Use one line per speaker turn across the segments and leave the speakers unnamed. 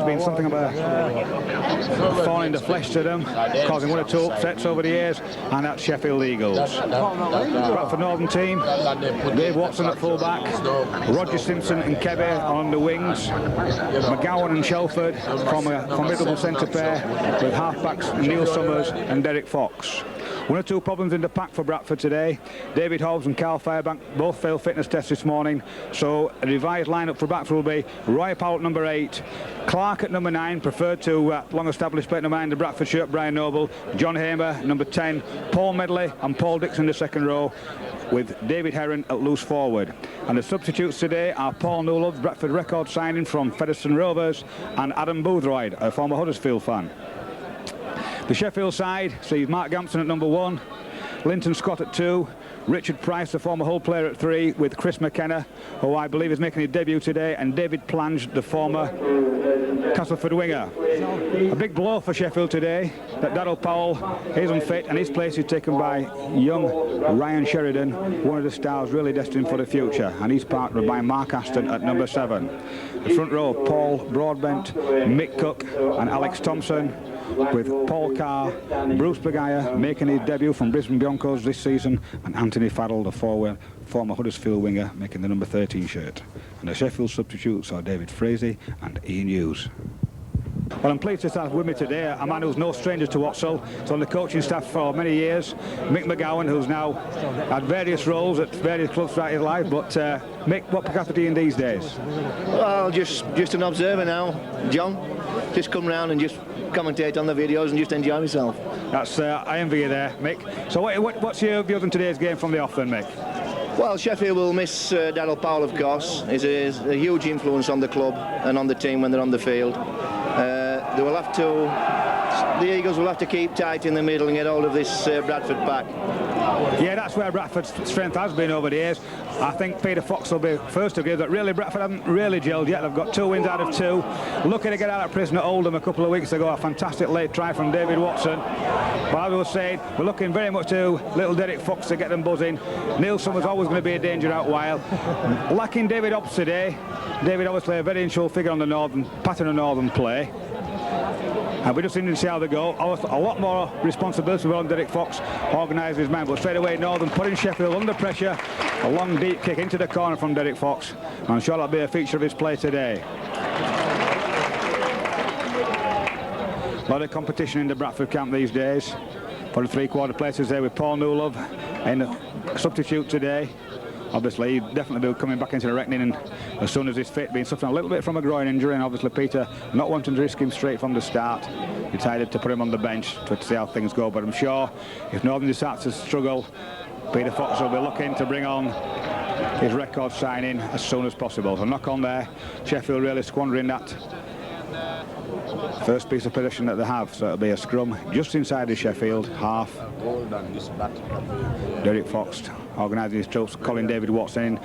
been something of a thorn in the flesh to them, causing 1 or 2 upsets over the years, and that's Sheffield Eagles. Bradford Northern team, Dave Watson at full-back, Roger Simpson and Kebby on the wings, McGowan and Shelford from a formidable centre pair with half-backs Neil Summers and Derek Fox. 1 or 2 problems in the pack for Bradford today. David Hobbs and Carl Fairbank both failed fitness tests this morning, so a revised lineup for Bradford will be Roy Powell at number 8, Clark at number 9, preferred to long-established plate number 9, the Bradford shirt, Brian Noble, John Hamer, number 10, Paul Medley and Paul Dixon in the second row, with David Heron at loose forward. And the substitutes today are Paul Newlove, Bradford record signing from Featherstone Rovers, and Adam Boothroyd, a former Huddersfield fan. The Sheffield side sees Mark Gampson at number 1, Linton Scott at 2, Richard Price, the former Hull player, at 3, with Chris McKenna, who I believe is making his debut today, and David Plange, the former Castleford winger. A big blow for Sheffield today, that Daryl Powell is unfit, and his place is taken by young Ryan Sheridan, one of the stars really destined for the future, and he's partnered by Mark Aston at number 7. The front row, Paul Broadbent, Mick Cook and Alex Thompson, with Paul Carr, Bruce Pagaya making his debut from Brisbane Broncos this season, and Anthony Farrell, the former Huddersfield winger, making the number 13 shirt. And the Sheffield substitutes are David Frazee and Ian Hughes. Well, I'm pleased to have with me today a man who's no stranger to Wattsall. He's on the coaching staff for many years, Mick McGowan, who's now had various roles at various clubs throughout his life. But Mick, what capacity in these days?
Well, just an observer now, John. Just come round and just commentate on the videos and just enjoy myself.
That's I envy you there, Mick. So what's your views on today's game from the off then, Mick?
Well, Sheffield will miss Daryl Powell, of course. He's a huge influence on the club and on the team when they're on the field. The Eagles will have to keep tight in the middle and get hold of this Bradford pack.
Yeah, that's where Bradford's strength has been over the years. I think Peter Fox will be first to give that really Bradford haven't really gelled yet. They've got 2 wins out of 2. Lucky to get out of prison at Oldham a couple of weeks ago. A fantastic late try from David Watson. But as I was saying, we're looking very much to little Derek Fox to get them buzzing. Neil Summers always going to be a danger out wide. Lacking David Hobbs today. David obviously a very integral figure on the northern pattern of northern play. And we just need to see how they go. A lot more responsibility on Derek Fox, organising his man, but straight away Northern putting Sheffield under pressure. A long deep kick into the corner from Derek Fox. I'm sure that'll be a feature of his play today. A lot of competition in the Bradford camp these days. For the 3/4 places there with Paul Newlove in a substitute today. Obviously, he'd definitely be coming back into the reckoning, and as soon as he's fit, being suffering a little bit from a groin injury, and obviously Peter not wanting to risk him straight from the start, decided to put him on the bench to see how things go. But I'm sure if Northern starts to struggle, Peter Fox will be looking to bring on his record signing as soon as possible. So knock on there, Sheffield really squandering that first piece of possession that they have, so it'll be a scrum just inside the Sheffield half. Derek Fox organising his troops, calling David Watson in.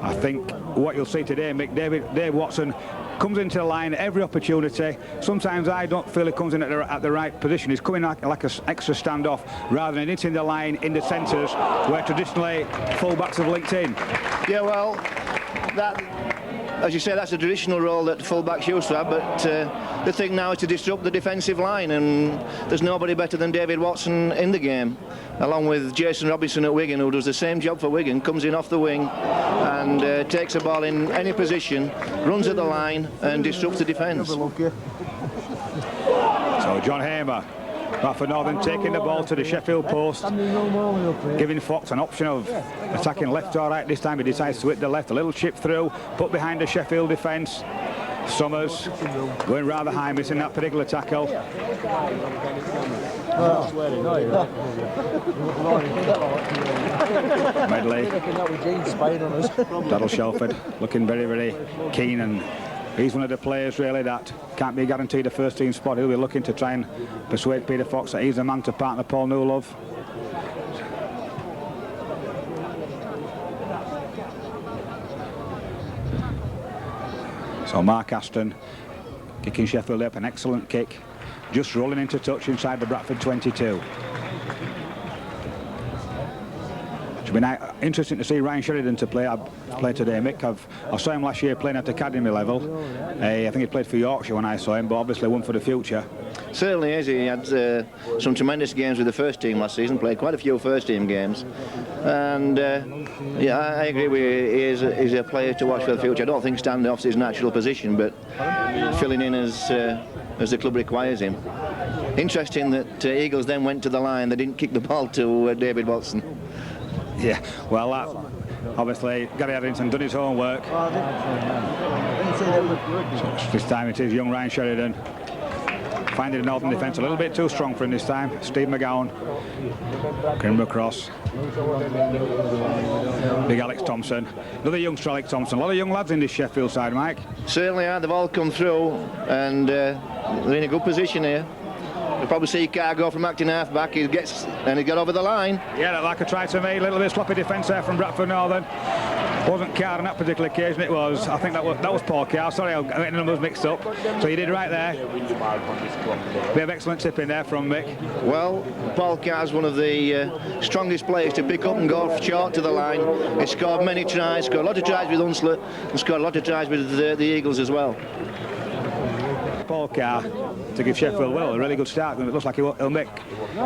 I think what you'll see today, Mick, Dave Watson comes into the line every opportunity. Sometimes I don't feel he comes in at the right position. He's coming like an extra standoff rather than hitting the line in the centres where traditionally full-backs have linked in.
Yeah, well, that, as you say, that's a traditional role that full-backs used to have, but the thing now is to disrupt the defensive line, and there's nobody better than David Watson in the game, along with Jason Robinson at Wigan, who does the same job for Wigan, comes in off the wing and takes a ball in any position, runs at the line and disrupts the defence.
So John Hamer, Bradford Northern taking the ball to the Sheffield post, giving Fox an option of attacking left or right. This time he decides to hit the left, a little chip through, put behind the Sheffield defence. Summers going rather high, missing that particular tackle. Medley, Daryl Shelford looking very, very keen, and he's one of the players really that can't be guaranteed a first team spot. He'll be looking to try and persuade Peter Fox that he's the man to partner Paul Newlove. So Mark Aston kicking Sheffield up, an excellent kick, just rolling into touch inside the Bradford 22. It's been interesting to see Ryan Sheridan to play today, Mick. I saw him last year playing at academy level. I think he played for Yorkshire when I saw him, but obviously one for the future.
Certainly is. He had some tremendous games with the first team last season, played quite a few first team games. And yeah, I agree with you, he's a player to watch for the future. I don't think standoff's his natural position, but filling in as the club requires him. Interesting that Eagles then went to the line. They didn't kick the ball to David Watson.
Yeah, well, obviously Gary Addington done his homework. So this time it is young Ryan Sheridan finding the Northern defence a little bit too strong for him this time. Steve McGowan, Grimmer across. Big Alex Thompson, another youngster Alex Thompson. A lot of young lads in this Sheffield side, Mike.
Certainly are. They've all come through, and they're in a good position here. You'll probably see Carr go from acting half-back. He got over the line.
Yeah, like I tried to make a little bit of sloppy defence there from Bradford Northern. Wasn't Carr on that particular occasion, it was. I think that was Paul Carr. Sorry, I'm getting the numbers mixed up. So you did right there. Bit of excellent tipping there from Mick.
Well, Paul Carr's one of the strongest players to pick up and go short to the line. He scored many tries, scored a lot of tries with Hunslet, and scored a lot of tries with the Eagles as well.
Paul Carr to give Sheffield well a really good start, and it looks like he'll make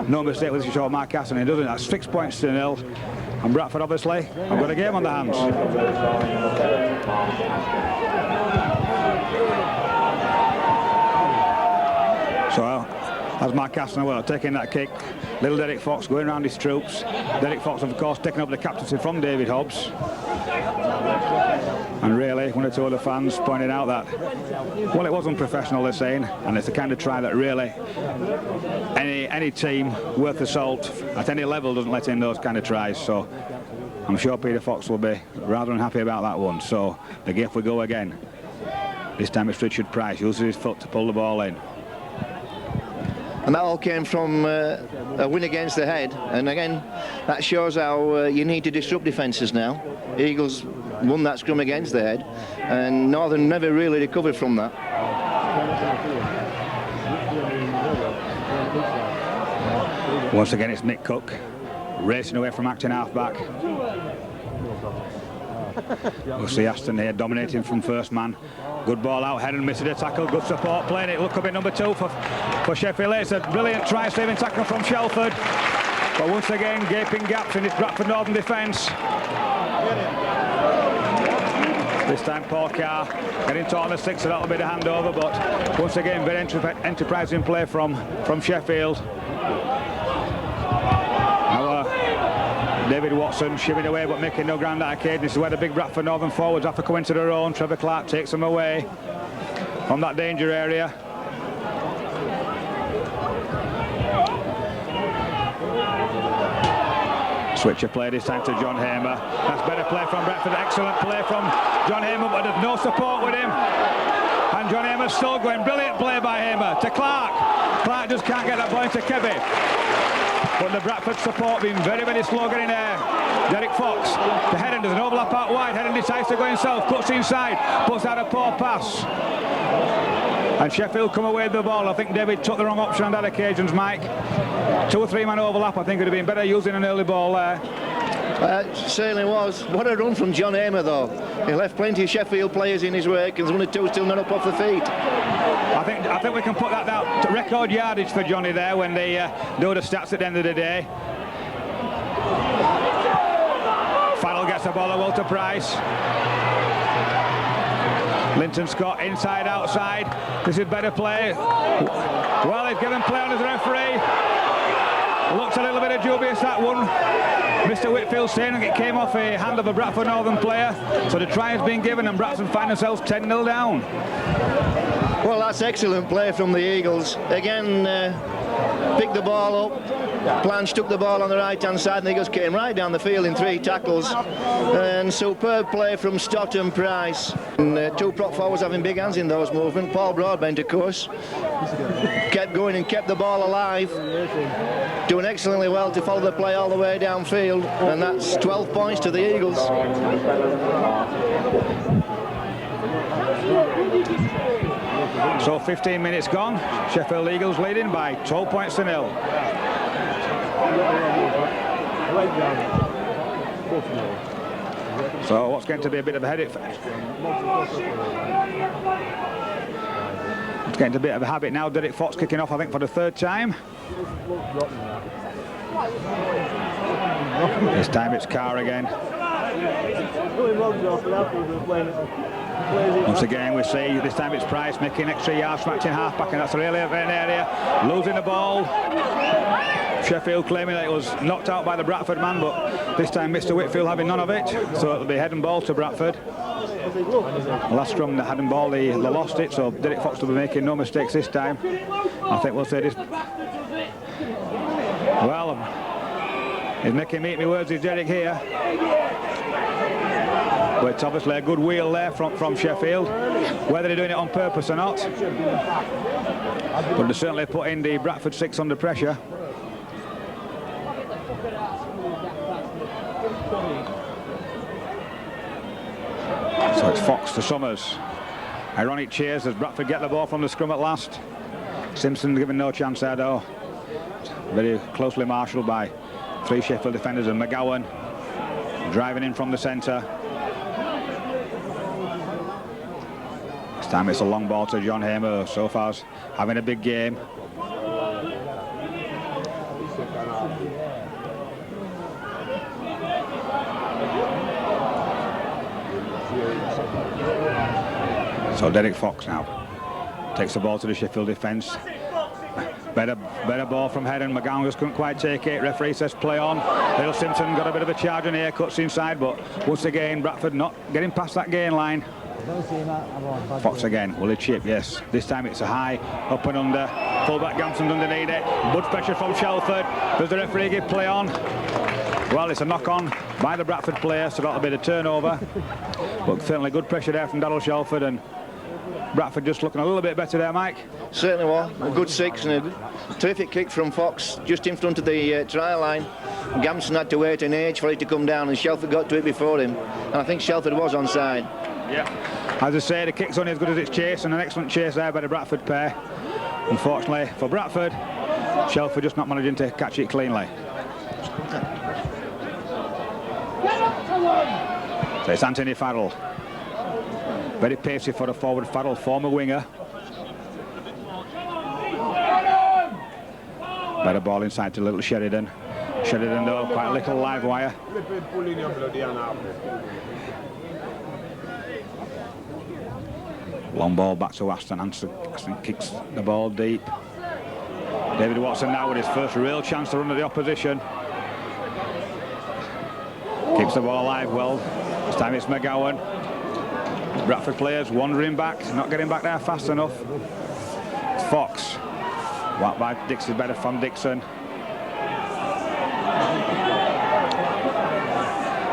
no mistake with his short Mark Casson. He doesn't. That's 6 points to 0. And Bradford obviously have got a game on their hands. So as Mark Casson well taking that kick, little Derek Fox going around his troops. Derek Fox of course taking up the captaincy from David Hobbs. And really, one or two other fans pointing out that, well, it was unprofessional, they're saying, and it's the kind of try that really any team worth the salt at any level doesn't let in those kind of tries. So I'm sure Peter Fox will be rather unhappy about that one. So the gift we go again. This time it's Richard Price, uses his foot to pull the ball in.
And that all came from a win against the head. And again, that shows how you need to disrupt defences now. Eagles won that scrum against the head, and Northern never really recovered from that.
Once again, it's Nick Cook racing away from acting half-back. We'll see Aston here dominating from first man. Good ball out, head and missing a tackle, good support playing it. Look up at number 2 for Sheffield. It's a brilliant try-saving tackle from Shelford. But once again, gaping gaps in this Bradford Northern defence. This time Paul Carr getting taught on the 6, a little bit of handover, but once again very enterprising play from Sheffield. Now David Watson shivering away but making no ground that occasion. This is where the big Bradford Northern forwards have to come into their own. Trevor Clark takes them away from that danger area. Switcher play this time to John Hamer. That's better play from Bradford. Excellent play from John Hamer, but there's no support with him. And John Hamer's still going. Brilliant play by Hamer to Clark. Clark just can't get that ball into Kevin. But the Bradford support being very, very slow getting there. Derek Fox, the Heron, there's an overlap out wide. Heron decides to go himself, cuts inside, puts out a poor pass. And Sheffield come away with the ball. I think David took the wrong option on that occasions, Mike. 2 or 3 man overlap. I think it would have been better using an early ball there.
Certainly was. What a run from John Hamer, though. He left plenty of Sheffield players in his wake, and 1 or 2 still not up off the feet.
I think we can put that down to record yardage for Johnny there when they do the stats at the end of the day. Farrell gets the ball well to Price. Linton Scott inside, outside. This is better play. Well, he's given play on his referee. Looks a little bit of dubious, that one. Mr. Whitfield saying it came off a hand of a Bradford Northern player. So the try has been given and Bradford find themselves 10-0 down.
Well, that's excellent play from the Eagles. Again, picked the ball up. Blanche took the ball on the right-hand side and the Eagles came right down the field in 3 tackles. And superb play from Stott and Price. And 2 prop forwards having big hands in those movements. Paul Broadbent, of course, kept going and kept the ball alive. Doing excellently well to follow the play all the way downfield. And that's 12 points to the Eagles.
So 15 minutes gone. Sheffield Eagles leading by 12 points to 0. So what's going to be a bit of a headache? It's getting a bit of a habit now. Derek Fox kicking off, I think, for the third time. This time it's Carr again. Once again we see, this time it's Price making extra yards, matching half-back, and that's really an area. Losing the ball. Sheffield claiming that it was knocked out by the Bradford man, but this time Mr. Whitfield having none of it. So it'll be head and ball to Bradford. Last scrum that had and ball, they lost it, so Derek Fox will be making no mistakes this time. I think we'll say this. Well, he's making me eat my words, is Derek here. But it's obviously a good wheel there from Sheffield. Whether they're doing it on purpose or not, but they're certainly putting the Bradford 6 under pressure. So it's Fox to Summers. Ironic cheers as Bradford get the ball from the scrum at last. Simpson given no chance there though. Very closely marshalled by 3 Sheffield defenders, and McGowan driving in from the centre. This time it's a long ball to John Hamer, so far having a big game. So Derek Fox now takes the ball to the Sheffield defence. Better ball from Heron. McGowan just couldn't quite take it. Referee says play on. Little Simpson got a bit of a charge on here, cuts inside, but once again Bradford not getting past that gain line. Fox again, will he chip? Yes. This time it's a high, up and under. Fullback Gamson's underneath it. Good pressure from Shelford. Does the referee give play on? Well, it's a knock-on by the Bradford player, so that'll be the turnover. But certainly good pressure there from Darryl Shelford, and Bradford just looking a little bit better there, Mike.
Certainly was. A good 6 and a terrific kick from Fox just in front of the try line. Gamson had to wait an age for it to come down, and Shelford got to it before him. And I think Shelford was onside.
Yeah. As I say, the kick's only as good as its chase, and an excellent chase there by the Bradford pair. Unfortunately for Bradford, Shelford just not managing to catch it cleanly. So it's Anthony Farrell. Very pacey for the forward. Farrell, former winger. Better ball inside to little Sheridan. Sheridan though, quite a little live wire. Long ball back to Aston. Aston kicks the ball deep. David Watson now with his first real chance to run at the opposition. Keeps the ball alive well. This time it's McGowan. Bradford players wandering back, not getting back there fast enough. It's Fox. Whacked by Dixon, better from Dixon.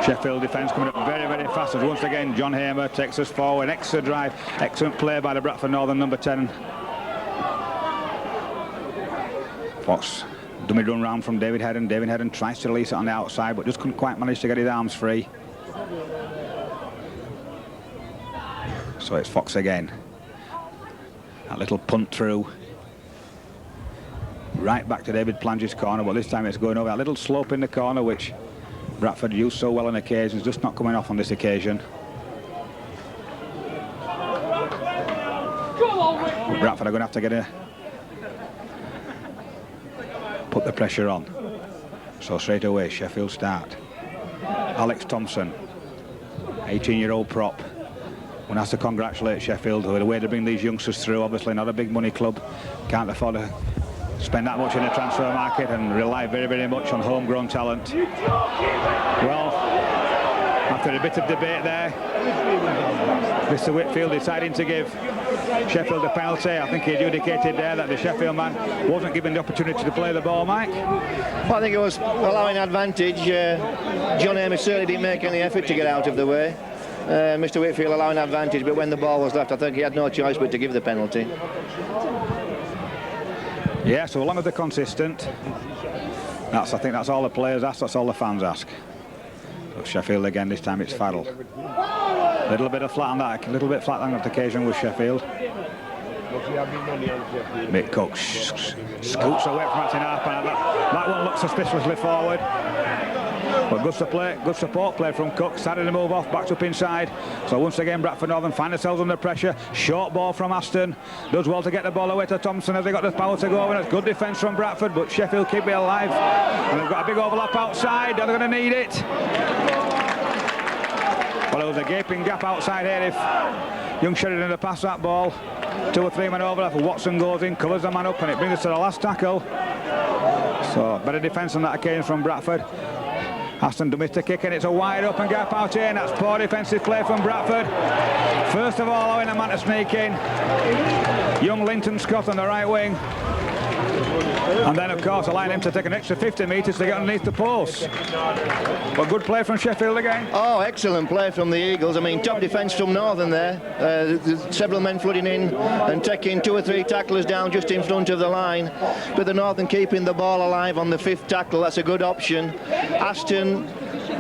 Sheffield defence coming up very, very fast as once again John Hamer takes us forward. Extra drive, excellent play by the Bradford Northern number 10. Fox, dummy run round from David Heron. David Heron tries to release it on the outside, but just couldn't quite manage to get his arms free. So it's Fox again. That little punt through. Right back to David Plange's corner, but this time it's going over that little slope in the corner, which Bradford used so well on occasions, just not coming off on this occasion. Bradford are going to have to get put the pressure on. So straight away Sheffield start. Alex Thompson, 18-year-old prop. One has to congratulate Sheffield with the way to bring these youngsters through. Obviously not a big money club, can't afford to spend that much in the transfer market and rely very, very much on homegrown talent. Well, after a bit of debate there, Mr. Whitfield deciding to give Sheffield a penalty. I think he adjudicated there that the Sheffield man wasn't given the opportunity to play the ball, Mike.
Well, I think it was allowing advantage. John Hamer certainly didn't make any effort to get out of the way. Mr. Whitfield allowing advantage, but when the ball was left, I think he had no choice but to give the penalty.
Yeah, so long as they're consistent, I think that's all the players ask, that's all the fans ask. So Sheffield again, this time it's Farrell. A little bit of flat on that, a little bit flat on that occasion with Sheffield. Mick Cook scoots away from Martin Harper. That one looks suspiciously forward. But good support play from Cook. Started to move off, backed up inside. So once again, Bradford Northern find themselves under pressure. Short ball from Aston. Does well to get the ball away to Thompson as they got the power to go. And it's good defence from Bradford, but Sheffield keep it alive. And they've got a big overlap outside. Are they going to need it? Well, there was a gaping gap outside here if young Sheridan had passed that ball. 2 or 3 men overlap. Watson goes in, covers the man up, and it brings us to the last tackle. So better defence on that occasion from Bradford. Aston missed a kick, and it's a wide open gap out here, and that's poor defensive play from Bradford. First of all, allowing a man to sneak in. Young Linton Scott on the right wing. And then, of course, allowing him to take an extra 50 metres to get underneath the post. But good play from Sheffield again.
Oh, excellent play from the Eagles. I mean, top defence from Northern there. Several men flooding in and taking 2 or 3 tacklers down just in front of the line. But the Northern keeping the ball alive on the 5th tackle. That's a good option. Aston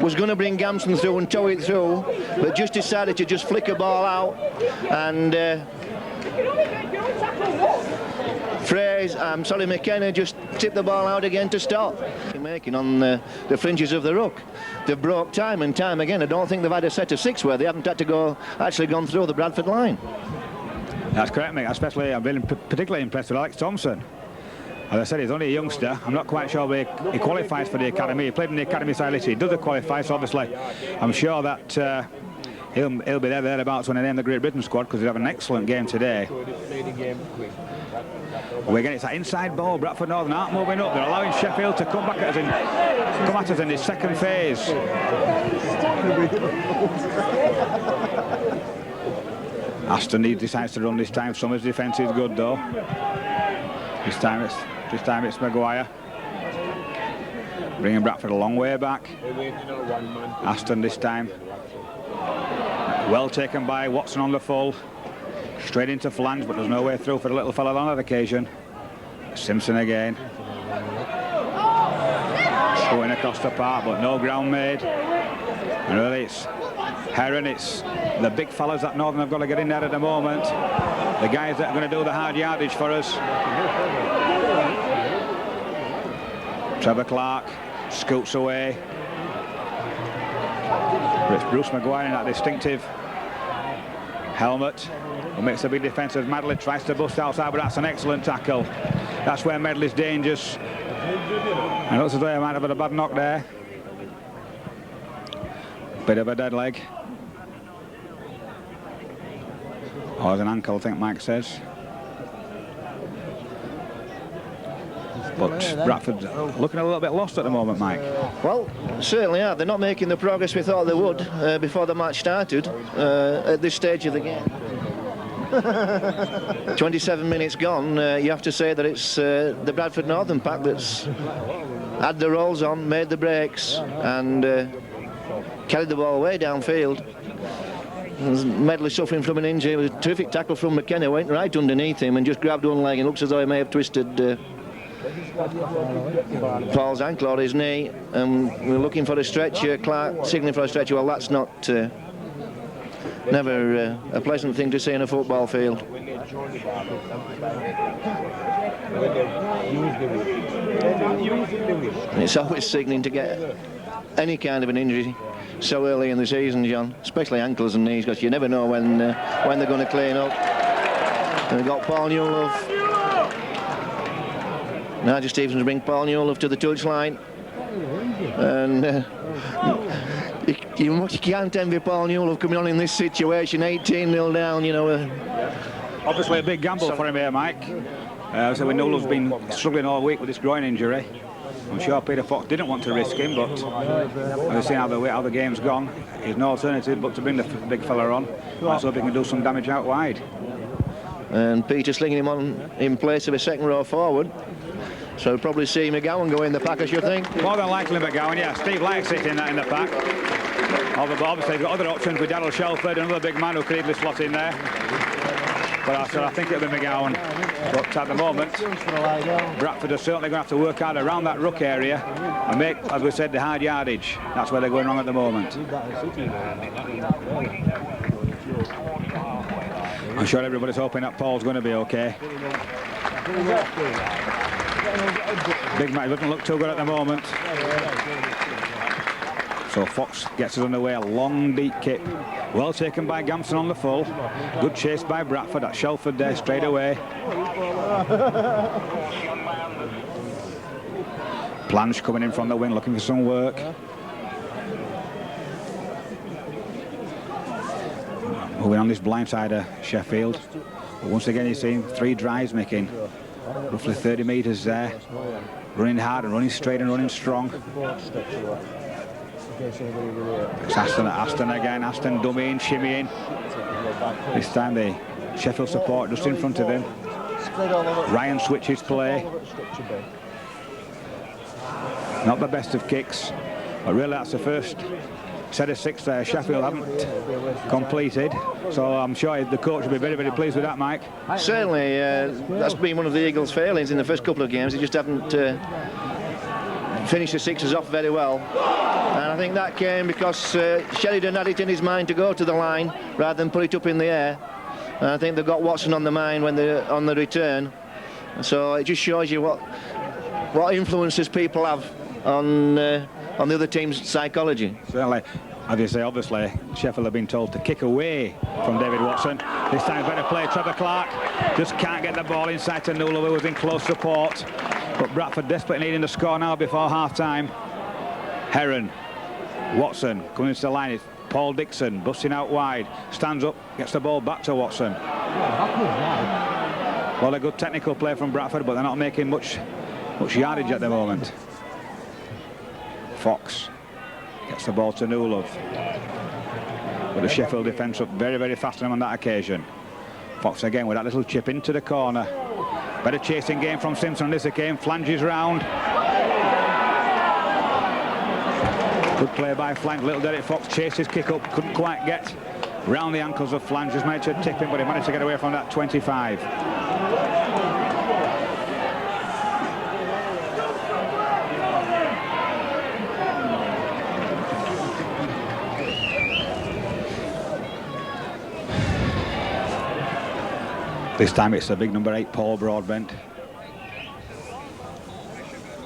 was going to bring Gamson through and tow it through, but just decided to just flick a ball out. And McKenna just tipped the ball out again to stop. Making on the fringes of the ruck. They've broke time and time again. I don't think they've had a set of 6 where they haven't had to actually gone through the Bradford line.
That's correct, mate. Especially, I've been particularly impressed with Alex Thompson. As I said, he's only a youngster. I'm not quite sure he qualifies for the academy. He played in the academy side literally. He does qualify, so obviously I'm sure that he'll be thereabouts when they name the Great Britain squad, because he'll have an excellent game today. Again, it's that inside ball. Bradford Northern aren't moving up. They're allowing Sheffield to come at us in this second phase. Aston decides to run this time. Summers' defence is good though. This time it's Maguire. Bringing Bradford a long way back. Aston this time. Well taken by Watson on the full. Straight into flange, but there's no way through for the little fella on that occasion. Simpson again. Going across the park, but no ground made. And really it's Heron, it's the big fellas that Northern have got to get in there at the moment. The guys that are going to do the hard yardage for us. Trevor Clark scoots away. But it's Bruce Maguire in that distinctive helmet, who makes a big defence as Medley tries to bust outside, but that's an excellent tackle. That's where Medley's dangerous. And it looks as though he might have had a bad knock there. Bit of a dead leg. Or as an ankle, I think Mike says. But Bradford looking a little bit lost at the moment, Mike.
Well, certainly are. They're not making the progress we thought they would before the match started at this stage of the game. 27 minutes gone. You have to say that it's the Bradford Northern pack that's had the rolls on, made the breaks, and carried the ball way downfield. Medley suffering from an injury. It was a terrific tackle from McKenna, went right underneath him and just grabbed one leg, and looks as though he may have twisted Paul's ankle or his knee, and we're looking for a stretcher. Clark signaling for a stretcher. Well, that's not never a pleasant thing to see in a football field. And it's always signaling to get any kind of an injury so early in the season, John, especially ankles and knees, because you never know when they're going to clean up. And we've got Paul Newell. Nigel Stevens bring Paul Newell to the touchline, and you can't envy Paul Newell coming on in this situation. 18-0 down, you know.
Obviously a big gamble for him here, Mike. So we know Newell's been struggling all week with this groin injury. I'm sure Peter Fox didn't want to risk him, but we've seen how the game's gone. There's no alternative but to bring the big fella on. Let's hope he can do some damage out wide.
And Peter slinging him on in place of a second row forward. So we'll probably see McGowan go in the pack, I should think.
More than likely McGowan, yeah. Steve likes it in the pack. Obviously they've got other options with Daryl Shelford, another big man who could easily slot in there. But I think it'll be McGowan. But at the moment, Bradford are certainly going to have to work hard around that ruck area and make, as we said, the hard yardage. That's where they're going wrong at the moment. I'm sure everybody's hoping that Paul's going to be okay. Big Mike doesn't look too good at the moment. So Fox gets it underway, a long deep kick. Well taken by Gamson on the full. Good chase by Bradford at Shelford there straight away. Planche coming in from the wing looking for some work. Moving on this blind side of Sheffield. But once again, you've seen 3 drives making roughly 30 metres there. Running hard and running straight and running strong. It's Aston again. Aston dummying, shimmying. This time the Sheffield support just in front of him. Ryan switches play. Not the best of kicks, but really that's the first set of 6 there Sheffield haven't completed, so I'm sure the coach will be very, very pleased with that, Mike.
Certainly, that's been one of the Eagles' failings in the first couple of games. They just haven't finished the 6s off very well, and I think that came because Sheridan had it in his mind to go to the line rather than put it up in the air, and I think they got Watson on the mind when they're on the return. So it just shows you what influences people have on the other team's psychology.
Certainly, as you say, obviously Sheffield have been told to kick away from David Watson. This time better play. Trevor Clark just can't get the ball inside to Newell, who was in close support. But Bradford desperately needing to score now before half-time. Heron, Watson coming into the line. It's Paul Dixon busting out wide, stands up, gets the ball back to Watson. Well, a good technical play from Bradford, but they're not making much yardage at the moment. Fox gets the ball to Newell, but the Sheffield defence up very, very fast on him on that occasion. Fox again with that little chip into the corner. Better chasing game from Simpson on this occasion. Flanges round. Good play by flank. Little Derek Fox chased his kick up, couldn't quite get round the ankles of Flange. Just managed to tip him, but he managed to get away from that 25. This time it's the big number 8, Paul Broadbent.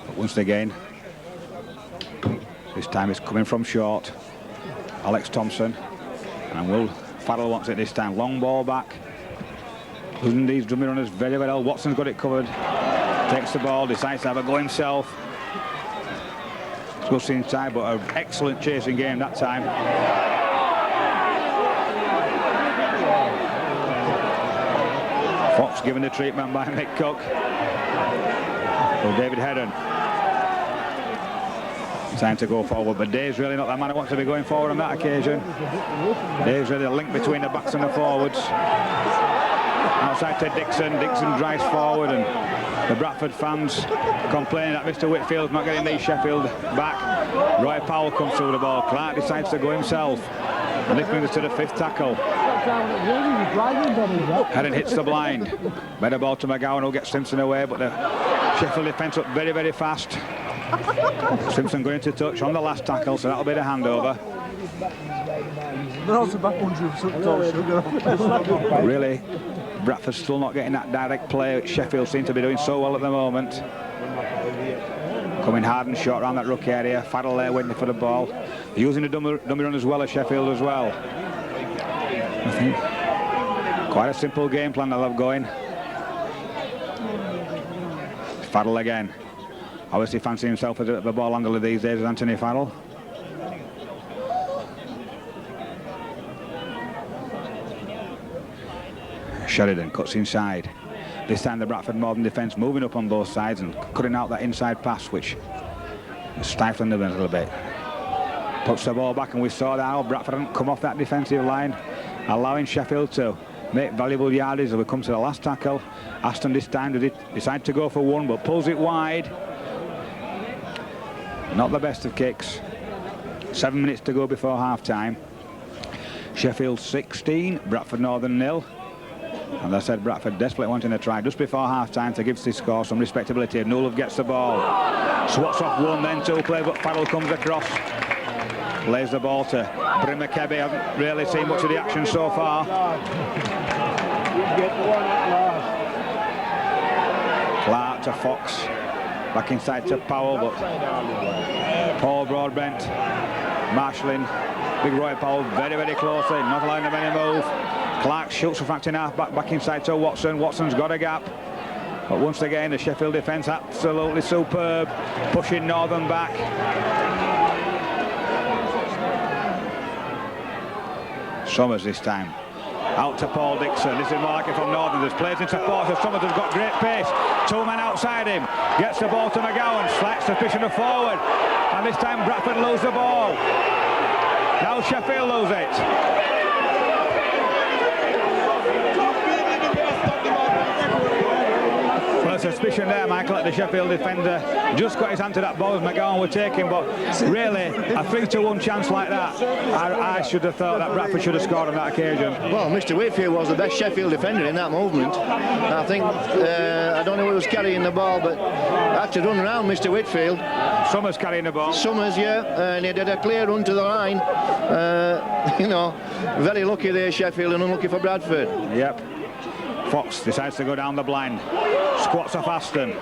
But once again, this time it's coming from short. Alex Thompson. And Will Farrell wants it this time. Long ball back. Losing these dummy runners very well. Watson's got it covered. Takes the ball, decides to have a go himself. Goes inside, but an excellent chasing game that time. Fox given the treatment by Mick Cook. Well, David Heron. Time to go forward, but Dave's really not the man who wants to be going forward on that occasion. Dave's really the link between the backs and the forwards. Outside to Dixon. Dixon drives forward, and the Bradford fans complaining that Mr. Whitfield's not getting these Sheffield back. Roy Powell comes through the ball. Clark decides to go himself. And this brings us to the 5th tackle. Heron hits the blind. Better ball to McGowan, who gets Simpson away, but the Sheffield defence up very, very fast. Simpson going to touch on the last tackle, so that'll be the handover. Really, Bradford still not getting that direct play, which Sheffield seem to be doing so well at the moment. Coming hard and short around that ruck area. Farrell there waiting for the ball. Using the dummy run as well as Sheffield as well. I think quite a simple game plan they'll have going. Farrell again. Obviously fancying himself as a ball handler these days, Anthony Farrell. Sheridan cuts inside. This time the Bradford Modern defence moving up on both sides and cutting out that inside pass, which is stifling them a little bit. Puts the ball back, and we saw that how Bradford hadn't come off that defensive line, allowing Sheffield to make valuable yardage as we come to the last tackle. Aston this time decide to go for one, but pulls it wide. Not the best of kicks. 7 minutes to go before half-time. Sheffield 16, Bradford Northern 0. And as I said, Bradford desperately wanting to try just before half-time to give this score some respectability. Newell gets the ball. Swats off one, then two play, but Farrell comes across. Plays the ball to Brimmer Kebby. Haven't really seen much of the action so far. Clark to Fox. Back inside to Powell, but Paul Broadbent marshalling Big Roy Powell very, very closely, not allowing them any move. Clark shoots from acting half back inside to Watson. Watson's got a gap. But once again, the Sheffield defence absolutely superb, pushing Northern back. Summers this time. Out to Paul Dixon. This is more like it from Northern. There's players in support. So Summers has got great pace. Two men outside him. Gets the ball to McGowan. Slacks suspicion of forward. And this time Bradford lose the ball. Now Sheffield lose it. Well, suspicion there, Michael, at the Sheffield defender. Just got his hand to that ball as McGowan were taking, but really, a 3-1 chance like that, I should have thought that Bradford should have scored on that occasion.
Well, Mr. Whitfield was the best Sheffield defender in that movement. I think, I don't know who was carrying the ball, but had to run around Mr. Whitfield.
Summers carrying the ball.
Summers, yeah, and he did a clear run to the line. You know, very lucky there, Sheffield, and unlucky for Bradford.
Yep. Fox decides to go down the blind. Squats off Aston.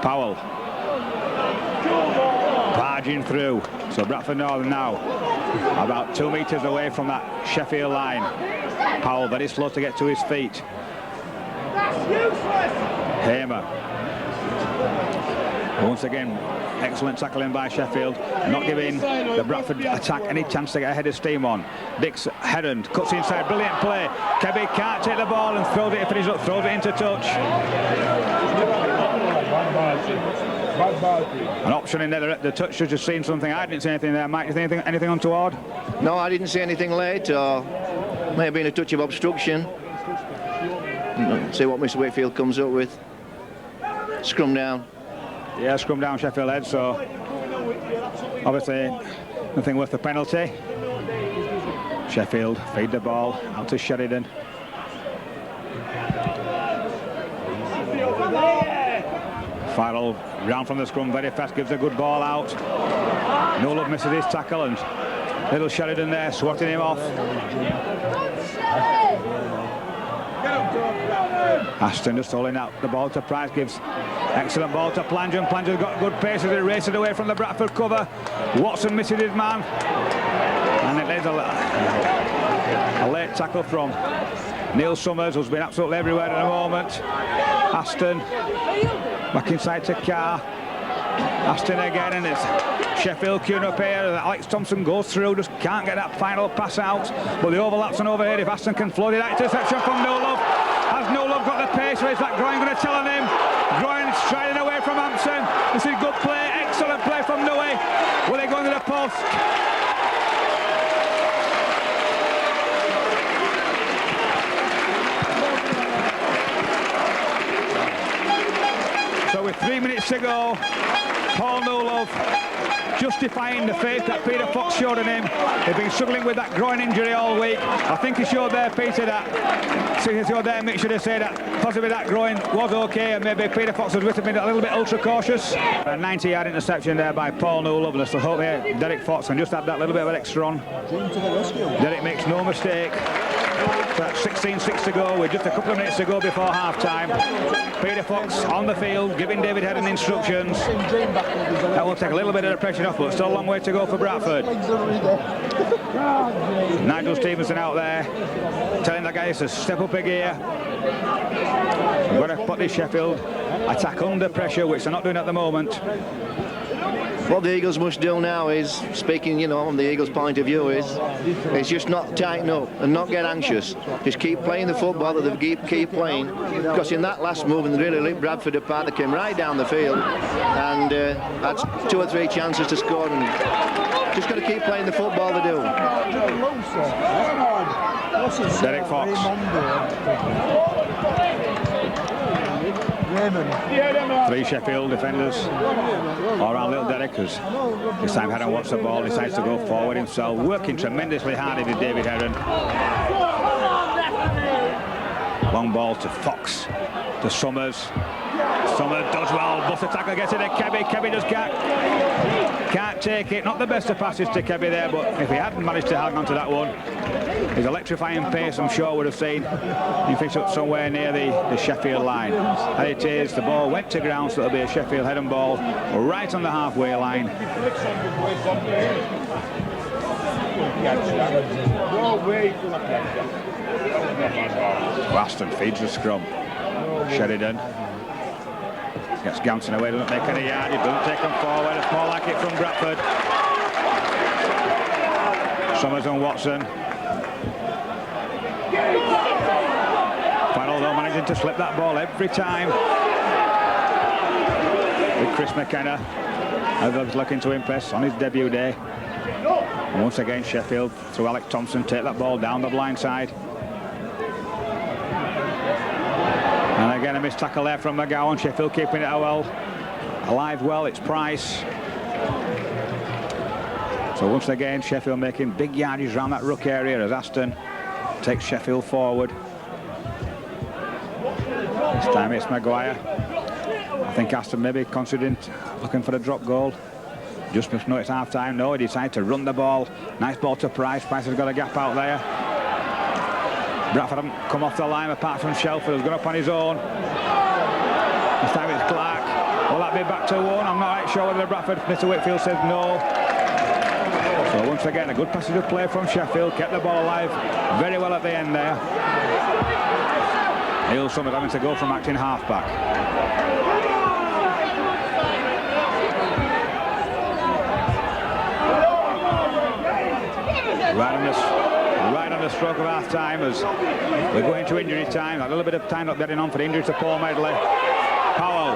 Powell. Barging through. So Bradford Northern now about 2 metres away from that Sheffield line. Powell very slow to get to his feet. Hamer. Once again, excellent tackling by Sheffield, not giving the Bradford attack any chance to get ahead of steam on. Dix Heron cuts inside, brilliant play. Kebby can't take the ball and throws it, finish up, throws it into touch. An option in there, the touch should have seen something. I didn't see anything there. Mike, do you think anything untoward?
No, I didn't see anything late, or may have been a touch of obstruction. See what Mr. Whitfield comes up with. Scrum down.
Yeah, scrum down Sheffield head, so obviously nothing worth the penalty. Sheffield feed the ball out to Sheridan. Farrell round from the scrum very fast, gives a good ball out. No Love misses his tackle, and little Sheridan there swatting him off. Aston just holding out the ball to Price, gives excellent ball to Planger. Planger's got good pace as he races away from the Bradford cover. Watson misses his man, and there's a late tackle from Neil Summers, who's been absolutely everywhere at the moment. Aston back inside to Carr. Aston again, and it's Sheffield queuing up here. Alex Thompson goes through, just can't get that final pass out, but the overlaps on overhead. If Aston can float it, that interception from No Love. Has No Love got the pace? Where's that Groin going to tell on him? Groin striding away from Hampson. This is good play, excellent play from Noe. Will they go into the post? So with 3 minutes to go, Paul Nolove justifying the faith that Peter Fox showed in him. They've been struggling with that groin injury all week. I think he showed there, Peter, that he showed there, Mick should have said that possibly that groin was okay, and maybe Peter Fox was been a little bit ultra cautious. A 90-yard interception there by Paul Nolove, and I still hope Derek Fox can just have that little bit of an extra on. Derek makes no mistake. So 16-6 to go with just a couple of minutes to go before half-time. Peter Fox on the field, giving David Heron instructions. That will take a little bit of the pressure off, but still a long way to go for Bradford. Nigel Stevenson out there, telling the guys to step up a gear. We're going to put this Sheffield attack under pressure, which they're not doing at the moment.
What the Eagles must do now is, speaking, you know, from the Eagles' point of view, is just not tighten up and not get anxious. Just keep playing the football that they keep playing. Because in that last move, and they really lit Bradford apart, they came right down the field and had 2 or 3 chances to score. And just got to keep playing the football they do.
Derek Fox. 3 Sheffield defenders all around little Derek, because this time Heron wants the ball, decides to go forward himself, working tremendously hard into David Heron. Long ball to Fox, to Summers. Summers does well, busts the tackle, gets it to Kebby. Kebby just can't can't take it. Not the best of passes to Kebby there, but if he hadn't managed to hang on to that one, his electrifying pace, I'm sure, would have seen him finish up somewhere near the Sheffield line. And it is, the ball went to ground, so it'll be a Sheffield head and ball right on the halfway line. Aston feeds the scrum. Sheridan gets Ganson away, doesn't make any yardage, doesn't take them forward. It's more like it from Bradford. Summers and Watson. Farrell though managing to slip that ball every time. With Chris McKenna, others looking to impress on his debut day. And once again Sheffield through Alec Thompson take that ball down the blind side. And again a missed tackle there from McGowan. Sheffield keeping it alive well. It's Price. So once again Sheffield making big yardage around that ruck area as Aston takes Sheffield forward. This time it's Maguire. I think Aston maybe considering looking for a drop goal. Just must know it's half time. No, he decided to run the ball. Nice ball to Price. Price has got a gap out there. Bradford haven't come off the line apart from Shelford, has gone up on his own. This time it's Clark. Will that be back to one? I'm not right sure whether Bradford. Mr. Whitfield says no. So once again a good passage of play from Sheffield, kept the ball alive very well at the end there. Neil Summers having to go from acting half-back. Right on the stroke of half time as we're going to injury time. A little bit of time not getting on for the injury to Paul Medley. Powell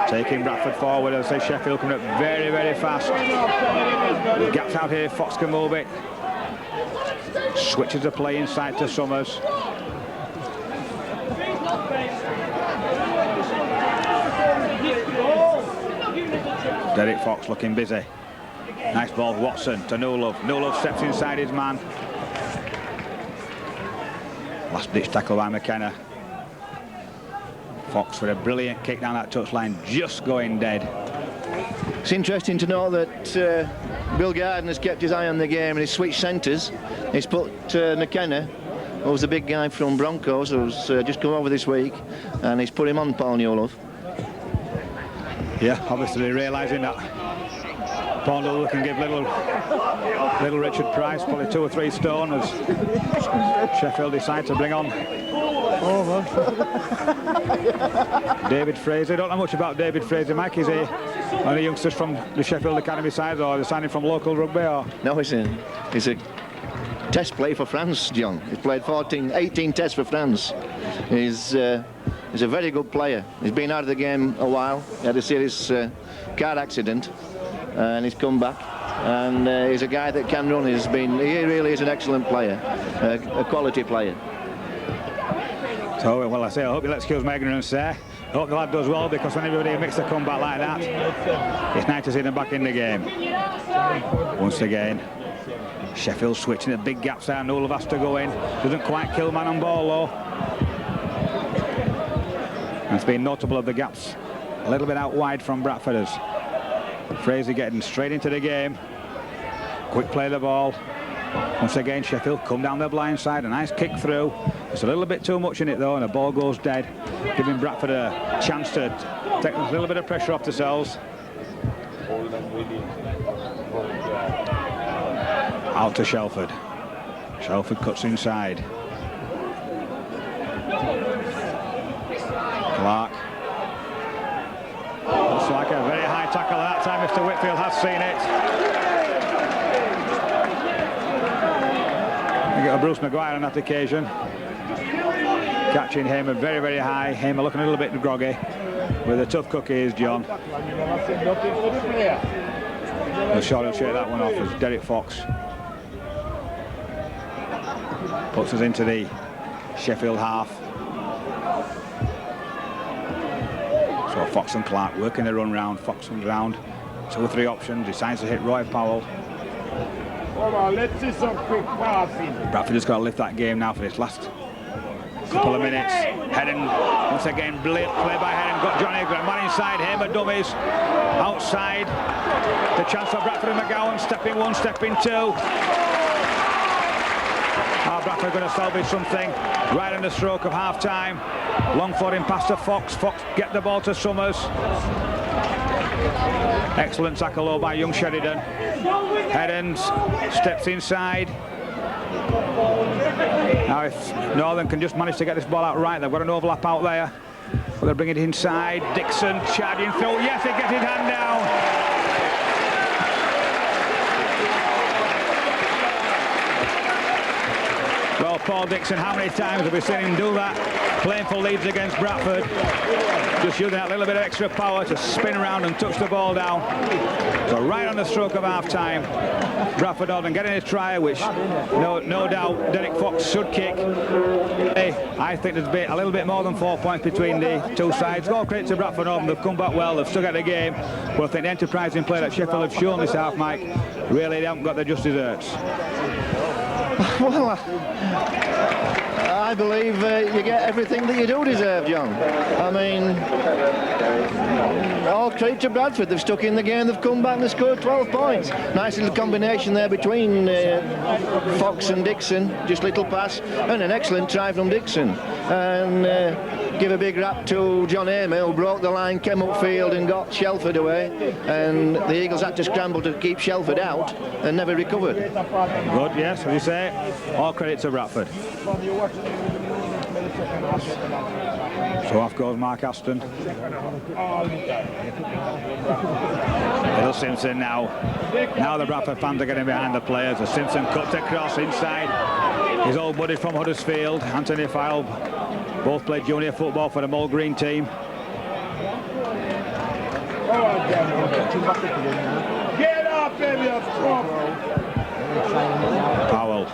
taking Bradford forward. As I say, Sheffield coming up very, very fast. The gaps out here, Fox can move it. Switches the play inside to Summers. Derek Fox looking busy. Nice ball, Watson to Newlove. Newlove steps inside his man. Last ditch tackle by McKenna. Fox with a brilliant kick down that touchline, just going dead.
It's interesting to know that Bill Garden has kept his eye on the game and he's switched centres. He's put McKenna, who was a big guy from Broncos, who's just come over this week, and he's put him on Paul Newlove.
Yeah, obviously realising that Paul Newlove can give little Richard Price probably 2 or 3 stone as Sheffield decide to bring on David Fraser. Don't know much about David Fraser. Mike, is he one of the youngsters from the Sheffield Academy side, or the signing from local rugby? Or?
No, he's a test play for France, John. He's played 18 tests for France. He's a very good player. He's been out of the game a while. He had a serious car accident and he's come back, and he's a guy that can run. He really is an excellent player, a quality player.
So, well, I hope you'll excuse my ignorance there. I hope the lad does well, because when everybody makes a comeback like that, it's nice to see them back in the game. Once again, Sheffield switching the big gaps there. Newlove has to go in. Doesn't quite kill man on ball though. And it's been notable of the gaps a little bit out wide from Bradforders. Fraser getting straight into the game. Quick play of the ball. Once again, Sheffield come down the blind side. A nice kick through. It's a little bit too much in it though, and the ball goes dead, giving Bradford a chance to take a little bit of pressure off themselves. Out to Shelford. Shelford cuts inside. Clark. Looks like a very high tackle that time. Mr. Whitfield has seen it. We get a Bruce Maguire on that occasion. Catching Hamer very, very high. Hamer looking a little bit groggy. With a tough cookie is John. The shot will shake that one off as Derek Fox puts us into the Sheffield half. So Fox and Clark working the run round. Fox comes round, 2 or 3 options, decides to hit Roy Powell.
Come on, let's see some quick passing.
Bradford just got to lift that game now for this last couple of minutes. Heron, once again, play by Heron, got Johnny, got a man inside, Hamer dummies, outside, the chance for Bradford and McGowan, stepping one, stepping two. Bradford going to salvage something right on the stroke of half-time. Long forwarding pass to Fox, Fox get the ball to Summers. Excellent tackle though by young Sheridan. Heron steps inside. Now if Northern can just manage to get this ball out right, they've got an overlap out there. But they'll bring it inside. Dixon charging through. Yes, he gets his hand down. Well, Paul Dixon, how many times have we seen him do that? Playing for Leeds against Bradford. Just using that little bit of extra power to spin around and touch the ball down. So right on the stroke of half-time, Bradford Northern getting his try, which no doubt Derek Fox should kick. I think there's been a little bit more than 4 points between the two sides. All credit to Bradford Northern, they've come back well, they've still got the game. But I think the enterprising play that Sheffield have shown this half, Mike, really they haven't got their just desserts.
Well, I believe you get everything that you do deserve, John. I mean, all credit to Bradford. They've stuck in the game, they've come back and they've scored 12 points. Nice little combination there between Fox and Dixon, just little pass, and an excellent try from Dixon. And give a big rap to John Amer, who broke the line, came upfield and got Shelford away. And the Eagles had to scramble to keep Shelford out and never recovered.
Good, yes, as you say, all credit to Bradford. So off goes Mark Aston. Little Simpson now. Now the Bradford fans are getting behind the players. As Simpson cuts across inside. His old buddy from Huddersfield, Anthony File, both played junior football for the Mull Green team.
Get up, baby!
Powell.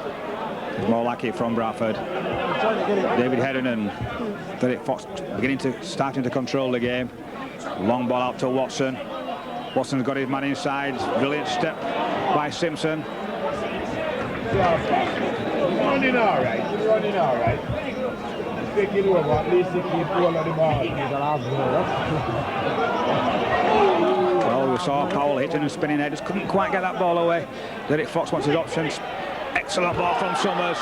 More like it from Bradford. David Heron and Derek Fox starting to control the game. Long ball out to Watson. Watson's got his man inside. Brilliant step by Simpson.
Running all right. Running all right. Take it over. At least you keep hold of the ball.
Well, we saw Powell hitting and spinning there. Just couldn't quite get that ball away. Derek Fox wants his options. Excellent ball from Summers.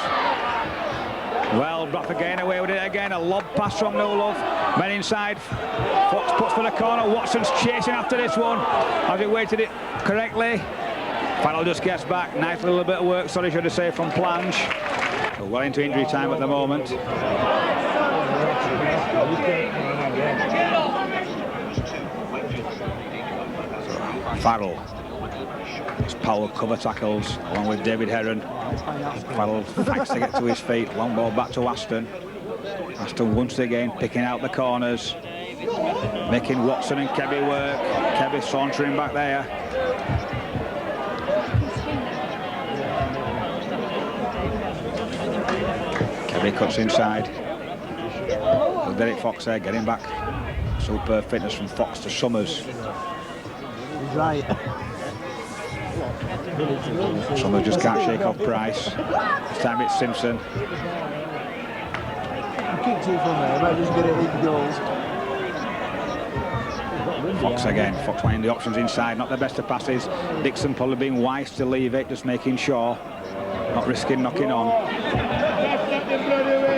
Well, Bradford getting away with it again. A lob pass from Newlove. Men inside. Fox puts for the corner. Watson's chasing after this one. Has he weighted it correctly? Farrell just gets back. Nice little bit of work, sorry, should I say, from Plange. So well into injury time at the moment. Farrell. Powell cover tackles along with David Heron. Farrell fights to get to his feet. Long ball back to Aston. Aston once again picking out the corners, making Watson and Kebby work. Kebby sauntering back there. Kebby cuts inside. So Derek Fox there getting back. Superb fitness from Fox to Summers.
He's right.
Summers just can't shake off Price. This time it's Simpson.
Kick two from there, might just get it in goals.
Fox again. Fox finding the options inside, not the best of passes. Dixon probably being wise to leave it, just making sure, not risking knocking on.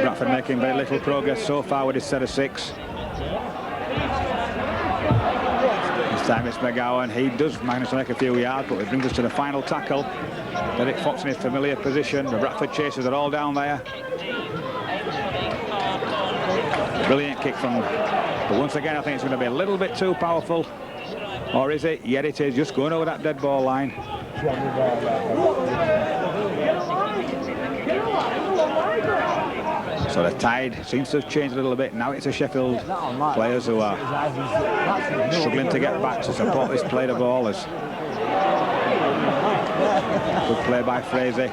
Bradford making very little progress so far with his set of 6. This time it's McGowan. He does manage to make a few yards, but it brings us to the final tackle. Derek Fox in his familiar position. The Bradford chasers are all down there. Brilliant kick from, but once again I think it's going to be a little bit too powerful. Or is it? Yeah, it is, just going over that dead ball line. So the tide seems to have changed a little bit. Now it's the Sheffield players who are struggling to get back to support this play the ball. As good play by Frazee.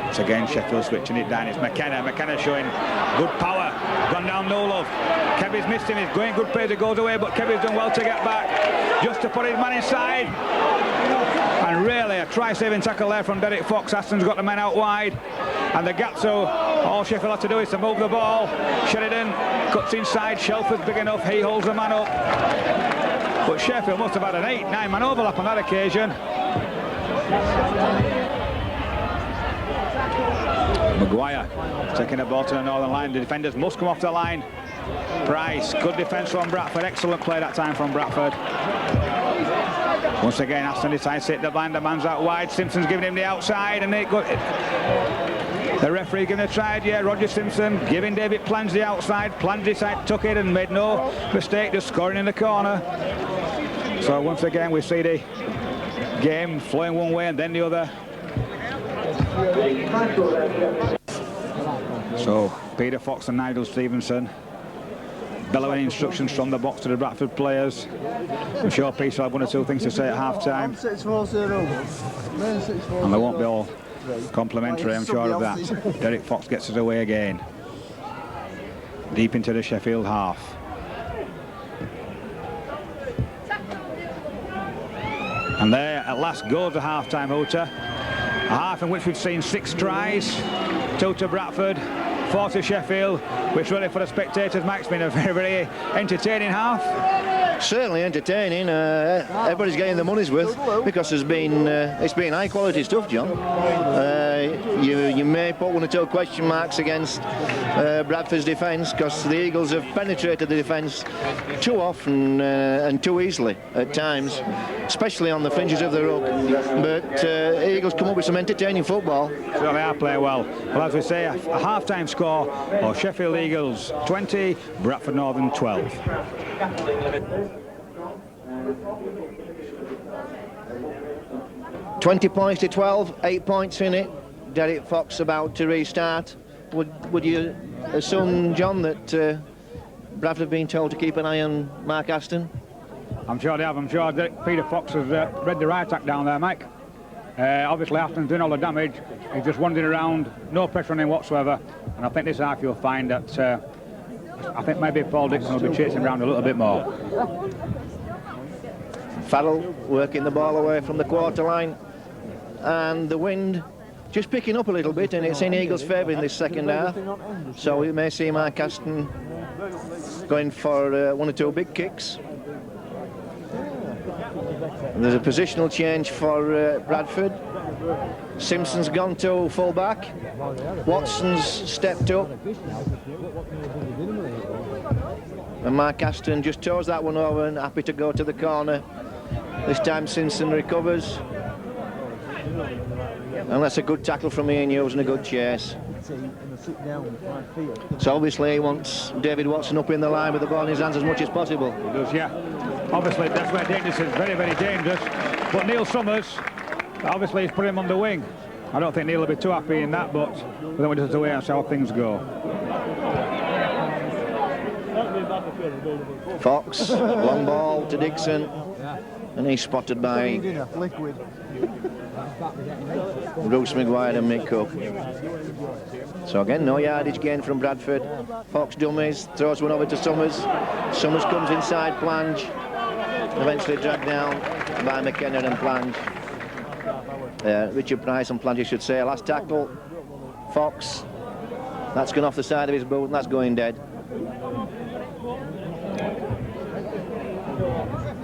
Once again Sheffield switching it down. It's McKenna. McKenna showing good power. Gone down Newlove. Kevy's missed him. He's going good pace. It goes away, but Kevy's done well to get back. Just to put his man inside. And and really a try-saving tackle there from Derek Fox. Aston's got the men out wide, and the gap, so all Sheffield have to do is to move the ball. Sheridan cuts inside, Shelford's big enough, he holds the man up. But Sheffield must have had an 8-9 man overlap on that occasion. Maguire taking the ball to the northern line. The defenders must come off the line. Price, good defence from Bradford, excellent play that time from Bradford. Once again, Aston decides to hit the blind, the man's out wide. Simpson's giving him the outside, and the referee giving a try. Yeah, Roger Simpson giving David Plange the outside. Plange decided took it and made no mistake, just scoring in the corner. So once again, we see the game flowing one way and then the other. So Peter Fox and Nigel Stevenson bellowing instructions from the box to the Bradford players. I'm sure Peter will have one or two things to say at half-time. And they won't be all complimentary, I'm sure of that. Derek Fox gets us away again. Deep into the Sheffield half. And there at last goes the half-time hooter. A half in which we've seen 6 tries. 2 to Bradford, 4 to Sheffield, which really for the spectators, Mike's been a very, very entertaining half.
Certainly entertaining. Everybody's getting the money's worth because it's been high quality stuff, John. You may put one or two question marks against Bradford's defence because the Eagles have penetrated the defence too often and too easily at times, especially on the fringes of the ruck. But Eagles come up with some entertaining football.
So they are playing well. Well, as we say, a half-time score of Sheffield Eagles 20, Bradford Northern 12.
20 points to 12, 8 points in it. Derek Fox about to restart. Would you assume, John, that Bradford have been told to keep an eye on Mark Aston?
I'm sure they have. I'm sure Peter Fox has read the right act down there, Mike. Obviously, Aston's doing all the damage. He's just wandering around, no pressure on him whatsoever. And I think this half you'll find that I think maybe Paul Dixon will be chasing around a little bit more.
Farrell working the ball away from the quarter line, and the wind just picking up a little bit, and it's in Eagles' favour in this second half. So we may see Mark Aston going for 1 or 2 big kicks. And there's a positional change for Bradford. Simpson's gone to full back. Watson's stepped up. And Mark Aston just toes that one over and happy to go to the corner. This time Simpson recovers. And that's a good tackle from Ian Hughes and a good chase. So obviously he wants David Watson up in the line with the ball in his hands as much as possible.
He does, yeah. Obviously that's where dangerous is, very, very dangerous. But Neil Summers, obviously he's put him on the wing. I don't think Neil will be too happy in that, but then we just have to wait and see how things go.
Fox, long ball to Dixon, and he's spotted by Bruce Maguire and Mick Cook. So again, no yardage gain from Bradford. Fox dummies, throws one over to Summers. Summers comes inside Plange, eventually dragged down by McKenna and Plange. Richard Price and Plange, I should say. Last tackle, Fox. That's gone off the side of his boot and that's going dead.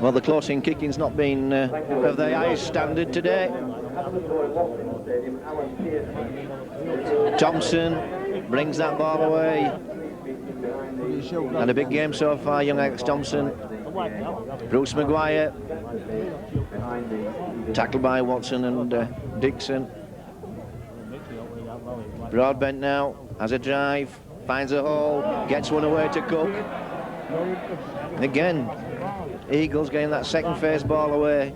Well, the close-in kicking's not been of the highest standard today. Thompson brings that ball away. And a big game so far, young Alex Thompson. Bruce Maguire. Tackled by Watson and Dixon. Broadbent now has a drive, finds a hole, gets one away to Cook. And again, Eagles getting that second phase ball away.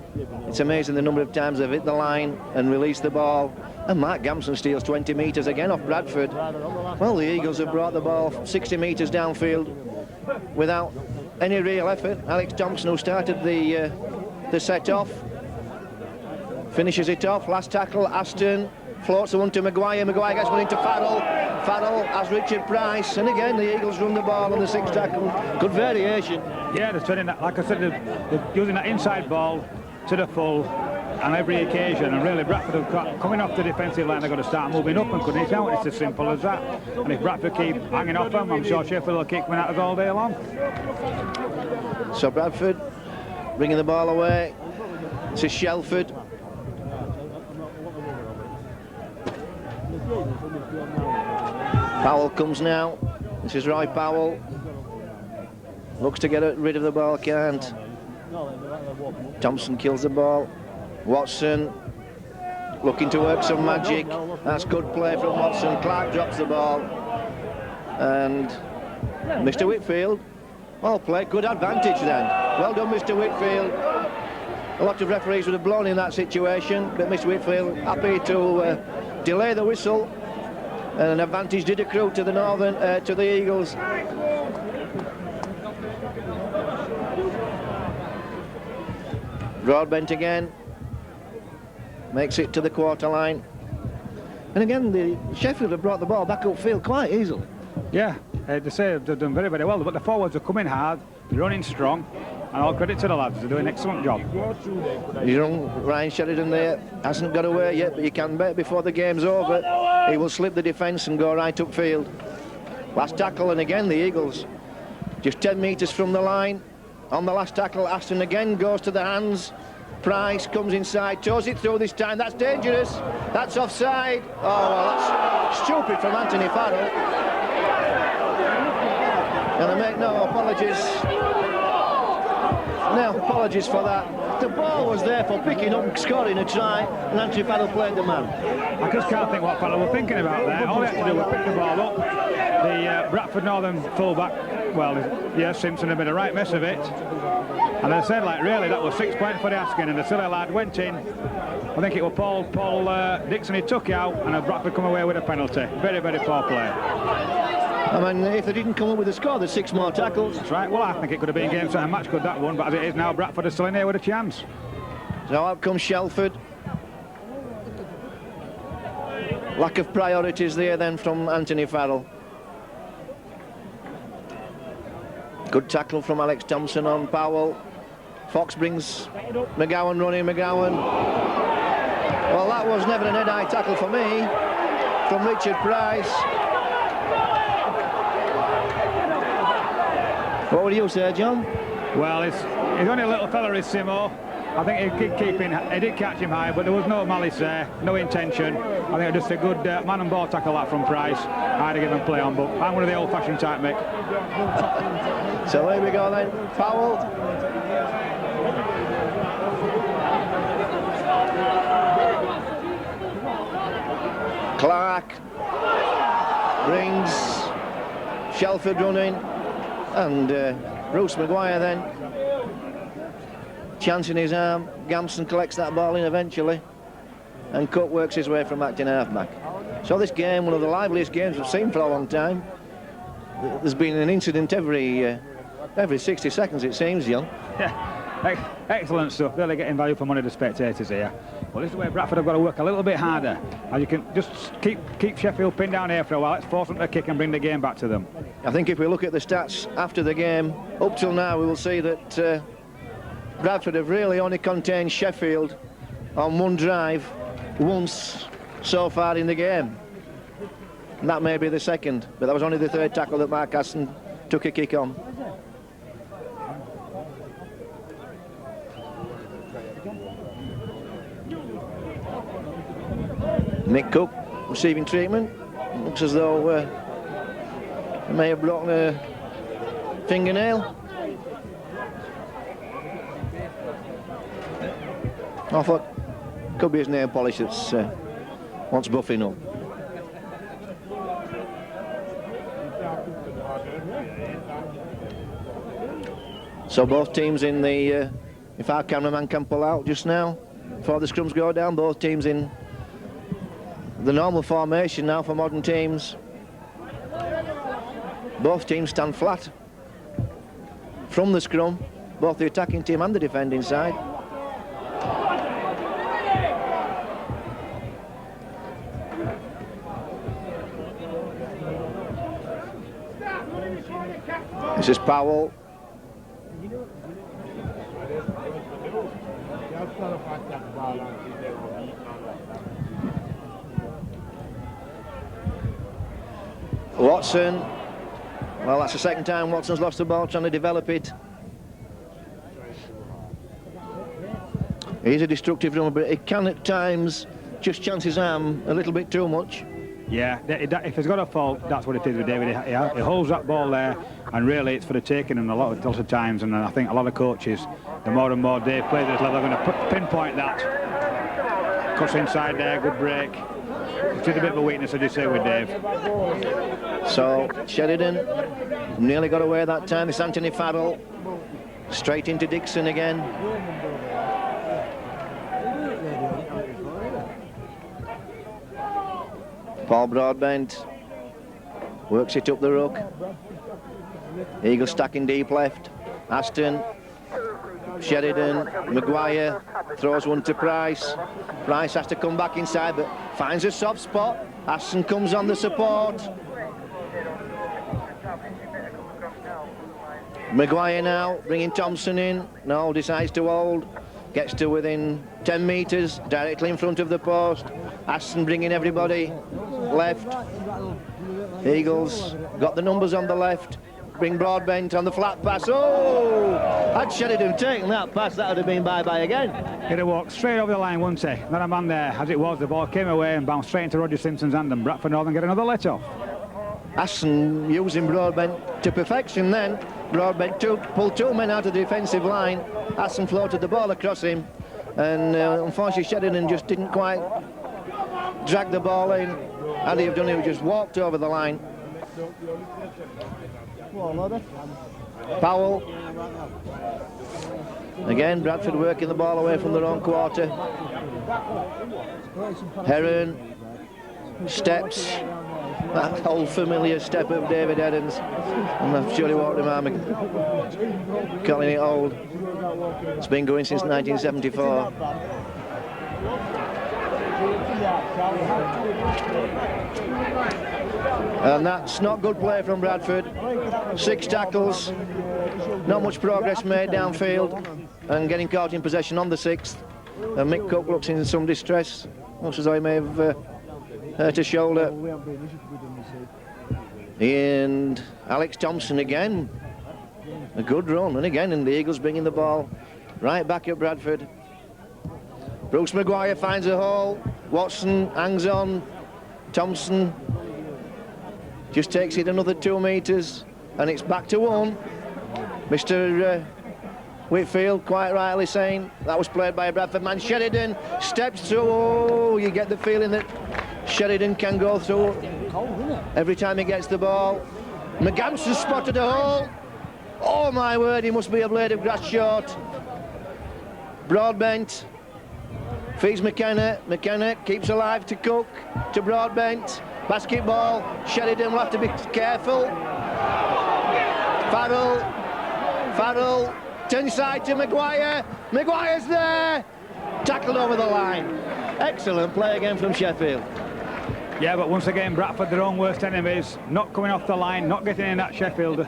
It's amazing the number of times they've hit the line and released the ball. And Mark Gamson steals 20 metres again off Bradford. Well, the Eagles have brought the ball 60 metres downfield without any real effort. Alex Thompson, who started the set off, finishes it off. Last tackle, Aston floats the one to Maguire. Maguire gets one into Farrell. Farrell has Richard Price, and again the Eagles run the ball on the 6th tackle. Good variation.
Yeah, they're turning that, like I said, they're using that inside ball to the full. on every occasion, and really Bradford have got, coming off the defensive line, they've got to start moving up and cutting it out. It's as simple as that. And if Bradford keep hanging off them, I'm sure Sheffield will keep coming at us all day long.
So Bradford bringing the ball away to Shelford. Powell comes now. This is Roy Powell. Looks to get rid of the ball, can't. Thompson kills the ball. Watson looking to work some magic. That's good play from Watson. Clark drops the ball. And Mr. Whitfield, well played, good advantage then. Well done, Mr. Whitfield. A lot of referees would have blown in that situation, but Mr. Whitfield happy to delay the whistle. And an advantage did accrue to the to the Eagles. Broadbent again, makes it to the quarter line. And again, the Sheffield have brought the ball back upfield quite easily.
Yeah, they say they've done very, very well, but the forwards are coming hard, they're running strong, and all credit to the lads, they're doing an excellent job.
Young Ryan Sheridan there hasn't got away yet, but you can bet before the game's over, he will slip the defence and go right upfield. Last tackle, and again the Eagles, just 10 metres from the line. On the last tackle, Aston again goes to the hands. Price comes inside, toes it through this time. That's dangerous. That's offside. Oh, well, that's stupid from Anthony Farrell. And I make no apologies. No apologies for that. The ball was there for picking up and scoring a try, and Anthony Farrell played the man.
I just can't think what Farrell were thinking about there. All he had to do was pick the ball up. The Bradford Northern fullback, well, yes, Simpson had made a right mess of it. And I said, like, really, that was 6 points for the asking, and the silly lad went in. I think it was Paul Dixon, he took it out, and Bradford come away with a penalty. Very, very poor play.
I mean, if they didn't come up with a score, there's 6 more tackles.
That's right. Well, I think it could have been game set and match, could that one, but as it is now, Bradford is still in here with a chance.
So out comes Shelford. Lack of priorities there then from Anthony Farrell. Good tackle from Alex Thompson on Powell. Fox brings McGowan running, McGowan. Well, that was never an head-high tackle for me from Richard Price. What would you say, John?
Well, he's only a little fella, is Simo. I think he did catch him high, but there was no malice there, no intention. I think it was just a good man and ball tackle that from Price. I'd have given play on, but I'm one of the old-fashioned type, Mick.
So there we go then, Powell. Clark brings Shelford running, and Bruce Maguire then. Chance in his arm, Gamson collects that ball in eventually, and Cook works his way from acting halfback. So this game, one of the liveliest games we've seen for a long time. There's been an incident every 60 seconds, it seems, John.
Yeah, excellent stuff. Really getting value for money to spectators here. Well, this is where Bradford have got to work a little bit harder. And you can just keep Sheffield pinned down here for a while. Let's force them to kick and bring the game back to them.
I think if we look at the stats after the game, up till now, we will see that Bradford have really only contained Sheffield on one drive once so far in the game. And that may be the second, but that was only the third tackle that Mark Aston took a kick on. Nick Cook receiving treatment. Looks as though he may have broken a fingernail. I thought could be his nail polish that's wants buffing up. So both teams in the, if our cameraman can pull out just now, before the scrums go down, both teams in the normal formation now for modern teams. Both teams stand flat from the scrum, both the attacking team and the defending side. This is Powell. Watson. Well, that's the second time Watson's lost the ball trying to develop it. He's a destructive runner, but he can at times just chance his arm a little bit too much.
Yeah, if he's got a fault, that's what it is with David. He holds that ball there, and really it's for the taking him a lot of times. And I think a lot of coaches, the more and more Dave plays at this level, are going to pinpoint that. Cuts inside there, good break. It's a bit of a weakness, as you say, with Dave.
So Sheridan nearly got away that time. It's Anthony Farrell straight into Dixon again. Paul Broadbent works it up the ruck. Eagle stacking deep left. Aston, Sheridan, Maguire throws one to Price. Price has to come back inside, but finds a soft spot. Aston comes on the support. Maguire now bringing Thompson in. No, decides to hold. Gets to within 10 metres, directly in front of the post. Aston bringing everybody left. Eagles got the numbers on the left. Bring Broadbent on the flat pass. Oh! Had Sheridan taken that pass, that would have been bye-bye again.
He'd have walked straight over the line, wouldn't he? Not a man there. As it was, the ball came away and bounced straight into Roger Simpson's hand, and Bradford Northern get another let-off.
Aston using Broadbent to perfection then. Broadbent pulled two men out of the defensive line. Aston floated the ball across him, and unfortunately Sheridan just didn't quite drag the ball in. Had he have done it, he just walked over the line. Powell. Again, Bradford working the ball away from their own quarter. Heron steps. That old familiar step of David Eddens. And I've surely walked him out, calling it old. It's been going since 1974. And that's not good play from Bradford. 6 tackles, not much progress made downfield, and getting caught in possession on the 6th. And Mick Cook looks in some distress. Looks as though he may have hurt his shoulder. And Alex Thompson again. A good run, and again, and the Eagles bringing the ball right back at Bradford. Bruce Maguire finds a hole. Watson hangs on. Thompson just takes it another 2 metres, and it's back to 1. Mr. Whitfield quite rightly saying that was played by a Bradford man. Sheridan steps through. Oh, you get the feeling that Sheridan can go through every time he gets the ball. McGamson spotted a hole. Oh my word, he must be a blade of grass short. Broadbent feeds McKenna. McKenna keeps alive to Cook, to Broadbent. Basketball. Sheridan will have to be careful. Farrell turns side to Maguire. Maguire's there. Tackled over the line. Excellent play again from Sheffield.
Yeah, but once again, Bradford, their own worst enemies, not coming off the line, not getting in that Sheffield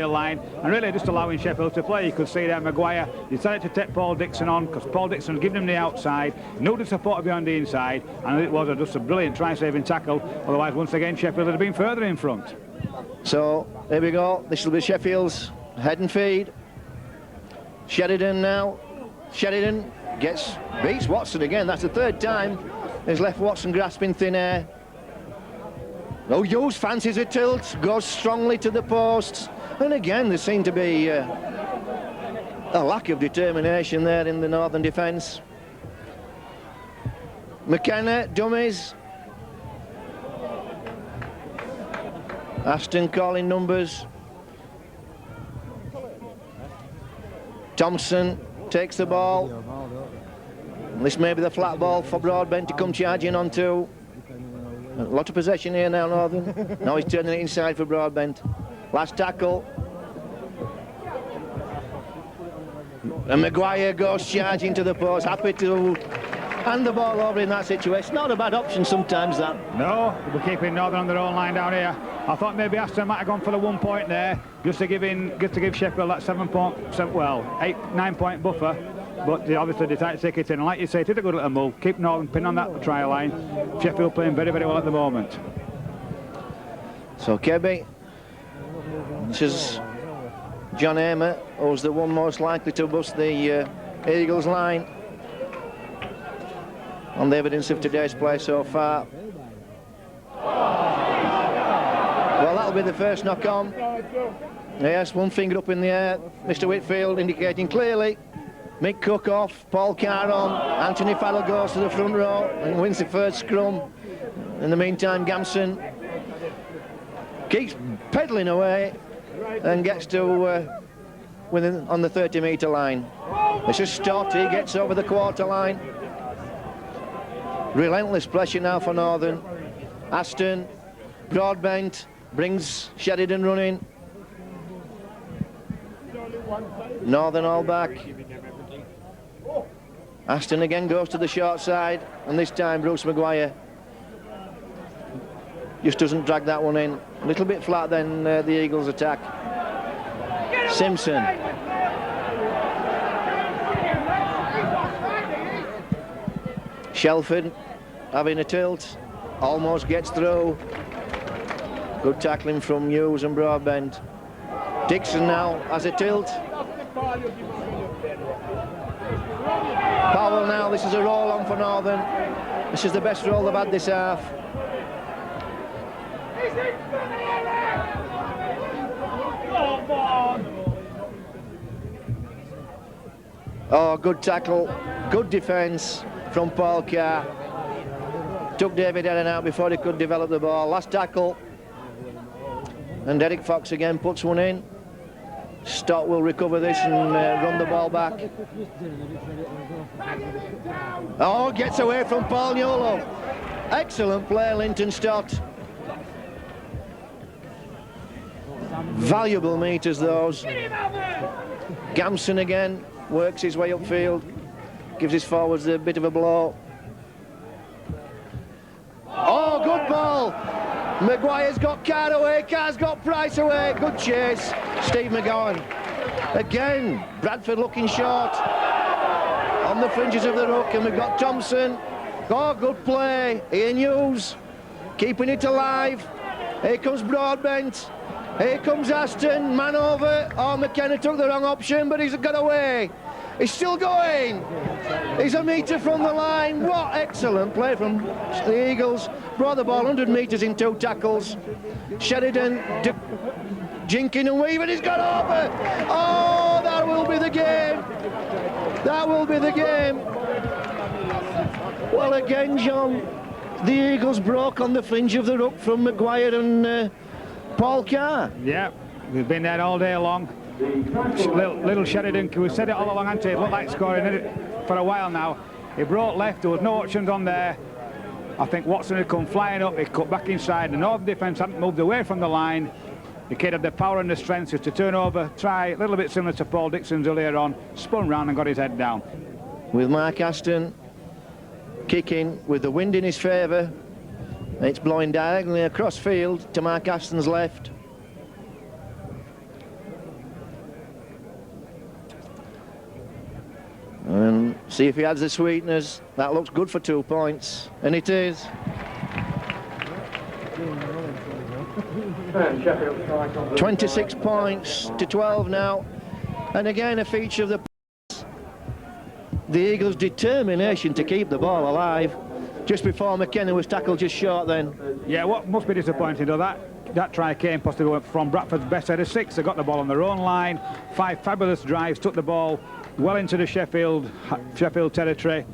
line, and really just allowing Sheffield to play. You could see there Maguire decided to take Paul Dixon on, because Paul Dixon giving him the outside, no support behind the inside, and it was just a brilliant try-saving tackle. Otherwise, once again, Sheffield would have been further in front.
So, here we go. This will be Sheffield's head and feed. Sheridan now. Sheridan beats Watson again. That's the 3rd time he's left Watson grasping thin air. Oh, Hughes fancies a tilt, goes strongly to the posts, and again there seemed to be a lack of determination there in the Northern defence. McKenna, dummies. Aston calling numbers. Thompson takes the ball. And this may be the flat ball for Broadbent to come charging onto. A lot of possession here now, Northern. Now he's turning it inside for Broadbent. Last tackle. And Maguire goes charging to the post, happy to hand the ball over in that situation. Not a bad option sometimes, that.
No, we're keeping Northern on their own line down here. I thought maybe Aston might have gone for the 1 point there, just to give Sheffield that 9 point buffer. But they obviously decided to take it in. And like you say, it is a good little move. Keep Northern pin on that try line. Sheffield playing very, very well at the moment.
So Kebby, this is John Hamer, who's the one most likely to bust the Eagles line on the evidence of today's play so far. Well, that'll be the first knock on. Yes, one finger up in the air. Mr. Whitfield indicating clearly. Mick Cook off, Paul Carr on. Anthony Farrell goes to the front row and wins the first scrum. In the meantime, Gamson keeps pedalling away and gets to within on the 30-metre line. This is Stott, he gets over the quarter line. Relentless pressure now for Northern. Aston, Broadbent, brings Sheridan running. Northern all back. Aston again goes to the short side, and this time Bruce Maguire just doesn't drag that one in. A little bit flat then the Eagles attack. Simpson. Shelford having a tilt, almost gets through. Good tackling from Hughes and Broadbent. Dixon now has a tilt. Powell now, this is a roll on for Northern. This is the best roll they've had this half. Oh, good tackle, good defence from Paul Carr. Took David Ellen out before he could develop the ball. Last tackle. And Derek Fox again puts one in. Stott will recover this and run the ball back. Oh, gets away from Paul Newell. Excellent play, Linton Stott. Valuable metres those. Gamson again works his way upfield, gives his forwards a bit of a blow. Oh, good ball. Maguire's got Carr away, Carr's got Price away. Good chase, Steve McGowan. Again, Bradford looking short on the fringes of the ruck, and we've got Thompson. Oh, good play. Ian Hughes keeping it alive. Here comes Broadbent. Here comes Aston, man over. Oh, McKenna took the wrong option, but he's got away. He's still going. He's a metre from the line. What excellent play from the Eagles. Brought the ball 100 metres in 2 tackles. Sheridan jinking and weaving. He's got over. Oh, that will be the game. That will be the game. Well, again, John, the Eagles broke on the fringe of the ruck from Maguire and Paul Carr.
Yeah, we've been there all day long. Little Sheridan, we said it all along, hasn't it? Looked like scoring it for a while now. He brought left, there was no options on there. I think Watson had come flying up, he cut back inside. The Northern defence hadn't moved away from the line. The kid had the power and the strength to turn over, try, a little bit similar to Paul Dixon's earlier on, spun round and got his head down.
With Mark Aston kicking with the wind in his favour. It's blowing diagonally across field to Mark Aston's left. And see if he adds the sweeteners. That looks good for 2 points, and it is. 26 points to 12 now, and again a feature of the Eagles' determination to keep the ball alive. Just before McKenna was tackled just short then.
Yeah, what must be disappointing though, that try came possibly from Bradford's best out of 6. They got the ball on their own line, 5 fabulous drives, took the ball well into the Sheffield territory.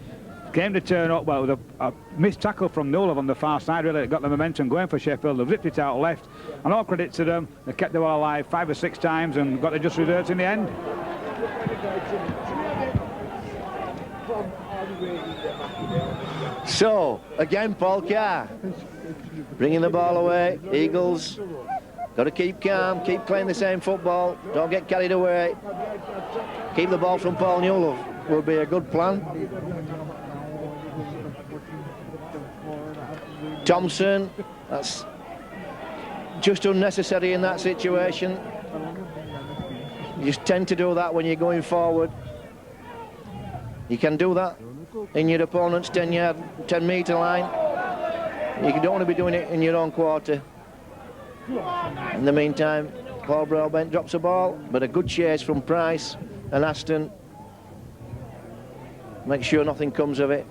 Came to turn up, well, with a missed tackle from Newell on the far side, really, got the momentum going for Sheffield. They've ripped it out left, and all credit to them. They kept the ball alive 5 or 6 times and got the just results in the end.
So, again, Paul Carr bringing the ball away. Eagles got to keep calm, keep playing the same football, don't get carried away. Keep the ball from Paul Newell will be a good plan. Thompson, that's just unnecessary in that situation. You just tend to do that when you're going forward. You can do that in your opponent's 10-metre line. You don't want to be doing it in your own quarter. In the meantime, Paul Broadbent drops a ball, but a good chase from Price and Aston. Make sure nothing comes of it.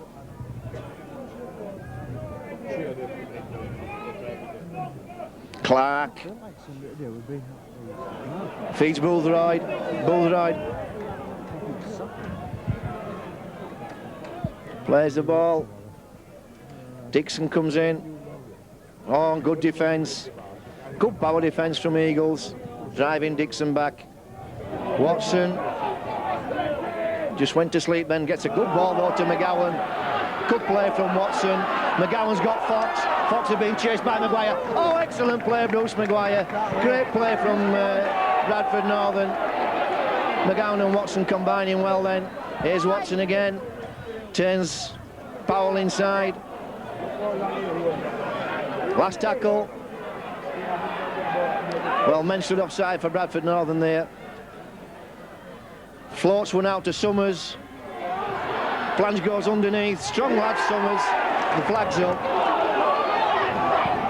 Clark feeds Boothroyd. Plays the ball. Dixon comes in. Oh, good defence. Good power defence from Eagles. Driving Dixon back. Watson just went to sleep then. Gets a good ball though to McGowan. Good play from Watson. McGowan's got Fox. Fox is being chased by Maguire. Oh, excellent play, Bruce Maguire. Great play from Bradford Northern. McGowan and Watson combining well then. Here's Watson again. Turns Powell inside. Last tackle. Well, men stood offside for Bradford Northern there. Floats one out to Summers. Plunge goes underneath. Strong lad, Summers. The flag's up.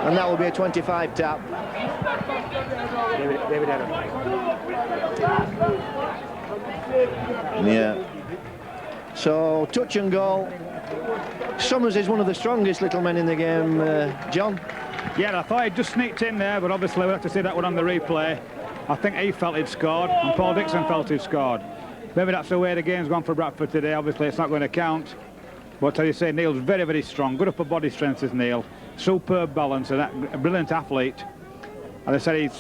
And that will be a 25 tap. Yeah. So, touch and goal. Summers is one of the strongest little men in the game, John.
Yeah, I thought he'd just sneaked in there, but obviously we'll have to see that one on the replay. I think he felt he'd scored, and Paul Dixon felt he'd scored. Maybe that's the way the game's gone for Bradford today. Obviously, it's not going to count. But as you say, Neil's very, very strong. Good upper body strength is Neil. Superb balance, and a brilliant athlete. As I said,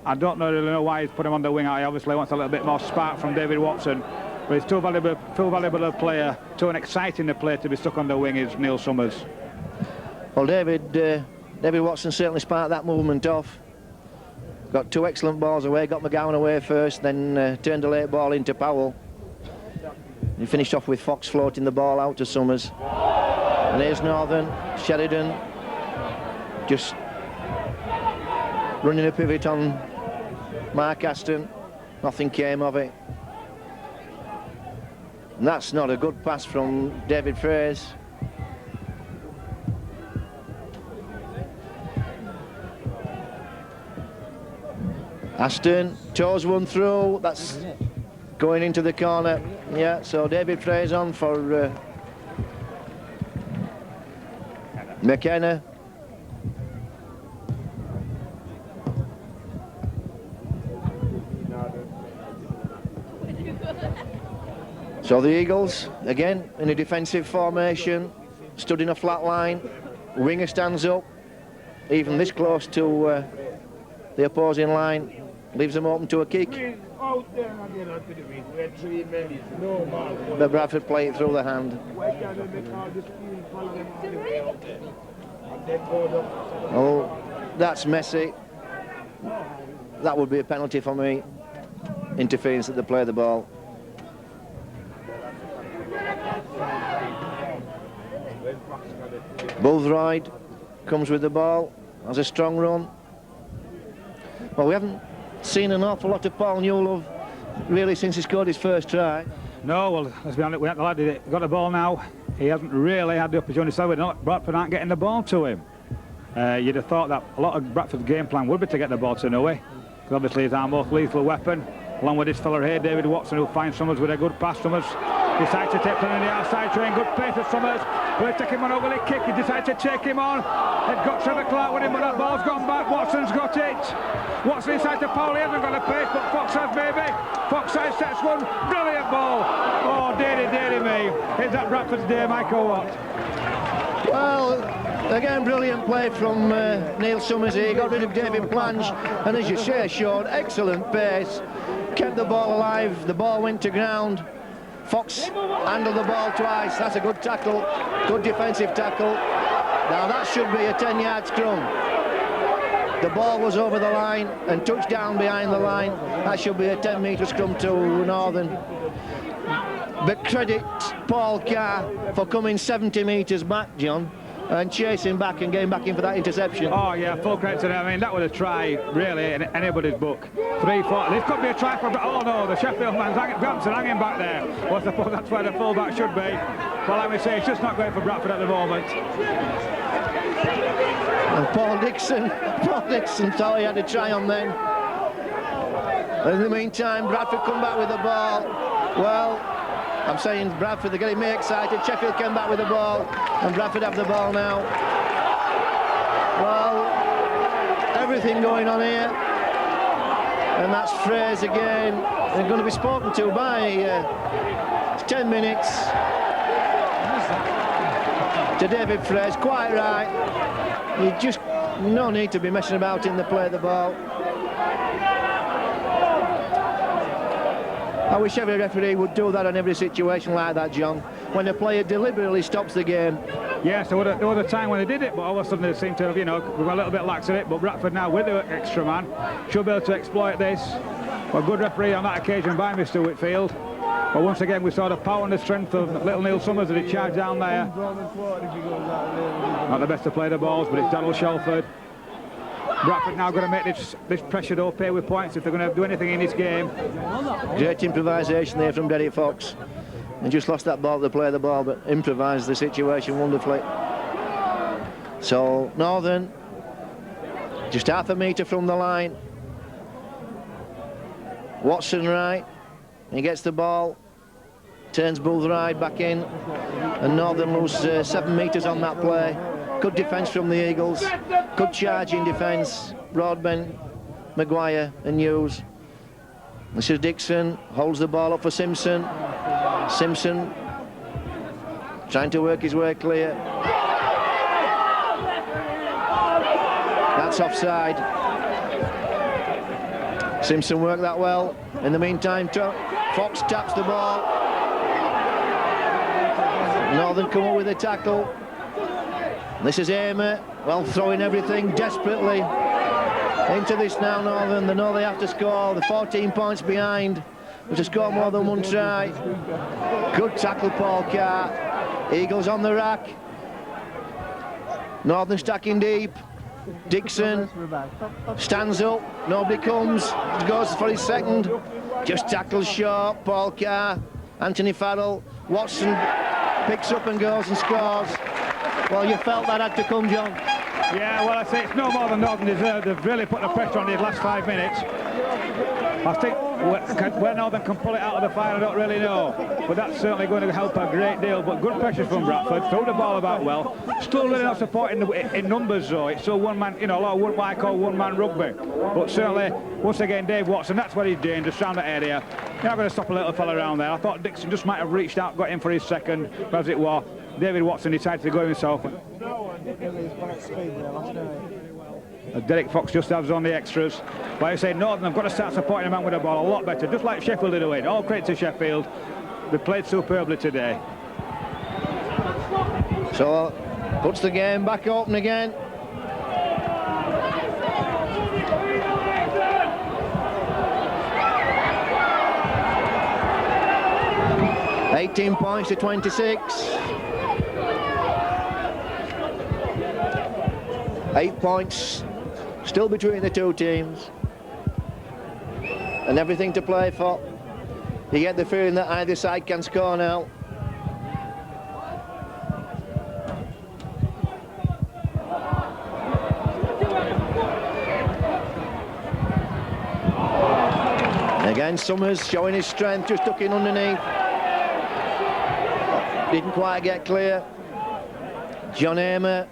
I don't really know why he's put him on the wing. He obviously wants a little bit more spark from David Watson. But he's too valuable a player, too an exciting a player to be stuck on the wing is Neil Summers.
Well, David Watson certainly sparked that movement off. Got two excellent balls away, got McGowan away first, then turned a late ball into Powell. He finished off with Fox floating the ball out to Summers. And here's Northern, Sheridan, just running a pivot on Mark Aston. Nothing came of it. And that's not a good pass from David Fraser. Aston toes one through. That's going into the corner. Yeah, so David Fraser on for McKenna. So the Eagles, again, in a defensive formation, stood in a flat line. Winger stands up, even this close to the opposing line, leaves them open to a kick. But Bradford play it through the hand. Oh, that's messy. That would be a penalty for me. Interference at the play of the ball. Boothroyd comes with the ball, has a strong run. Well, we haven't seen an awful lot of Paul Newell really since he scored his first try.
No, well, let's be honest, the lad got the ball now. He hasn't really had the opportunity, so Bradford aren't getting the ball to him. You'd have thought that a lot of Bradford's game plan would be to get the ball to Newey, because obviously he's our most lethal weapon, along with this fella here, David Watson, who finds Summers with a good pass. Summers decides to take him on the outside, showing good pace of Summers. Will he take him on over the kick? He decides to take him on. They've got Trevor Clark with him, but that ball's gone back. Watson's got it. Watson inside to Powell. He hasn't got a pace, but Fox has maybe. Fox side sets one. Brilliant ball. Oh, dearie me. Is that Bradford's day, Michael Watt?
Well, again, brilliant play from Neil Summers here. He got rid of David Plange, and as you say, showed excellent pace. Kept the ball alive. The ball went to ground. Fox handled the ball twice. That's a good tackle, good defensive tackle. Now that should be a 10-yard scrum. The ball was over the line and touched down behind the line. That should be a 10-metre scrum to Northern. But credit Paul Carr for coming 70 metres back, John, and chasing back and getting back in for that interception.
Oh yeah, full credit to them. I mean, that was a try really in anybody's book. 3-4. This could be a try for. Oh no, the Sheffield man's hanging back there. Well, I suppose that's where the fullback should be. Well, like we say, it's just not going for Bradford at the moment.
And Paul Dixon thought he had a try on then. In the meantime, Bradford come back with the ball. Well, I'm saying Bradford, they're getting me excited. Sheffield came back with the ball, and Bradford have the ball now. Well, everything going on here. And that's Fraser again. They're going to be spoken to by 10 minutes. To David Fraser, quite right. You just no need to be messing about in the play of the ball. I wish every referee would do that on every situation like that, John, when a player deliberately stops the game.
Yes, there was a time when they did it, but all of a sudden they seem to have, you know, we've got a little bit lax at it, but Bradford now with the extra man should be able to exploit this. A good referee on that occasion by Mr. Whitfield. But once again, we saw the power and the strength of little Neil Summers that he charged down there. Not the best to play the balls, but it's Darryl Shelford. Bradford now going to make this pressure to pay with points if they're going to do anything in this game.
Great improvisation there from Derek Fox. He just lost that ball to play the ball, but improvised the situation wonderfully. So Northern, just half a metre from the line. Watson right, he gets the ball, turns Boothride back in, and Northern lose 7 metres on that play. Good defence from the Eagles, good charging defence. Broadbent, Maguire and Hughes. This is Dixon, holds the ball up for Simpson. Simpson trying to work his way clear. That's offside. Simpson worked that well. In the meantime, Fox taps the ball. Northern come up with a tackle. This is Amer, well, throwing everything desperately into this now, Northern. They know they have to score. They're 14 points behind. But to score more than one try. Good tackle, Paul Carr. Eagles on the rack. Northern stacking deep. Dixon stands up. Nobody comes. Goes for his second. Just tackles short. Paul Carr. Anthony Farrell. Watson picks up and goes and scores. Well, you felt that had to come, John.
Yeah, well, I say it's no more than Northern deserved. They've really put the pressure on these last 5 minutes. I think where Northern can pull it out of the fire, I don't really know. But that's certainly going to help a great deal. But good pressure from Bradford. Threw the ball about well. Still really not supporting in numbers, though. It's still one man, you know, a lot of what I call one-man rugby. But certainly, once again, Dave Watson, that's what he's doing, just around that area. You're not going to stop a little fella around there. I thought Dixon just might have reached out, got in for his second, but as it was, David Watson decided to go himself. Derek Fox just has on the extras. Like I say, Northern have got to start supporting a man with the ball a lot better, just like Sheffield did away. All credit to Sheffield. They played superbly today.
So, puts the game back open again. $18 points to 26. 8 points still between the two teams, and everything to play for. You get the feeling that either side can score now. Again, Summers showing his strength, just ducking underneath. Didn't quite get clear. John Amer.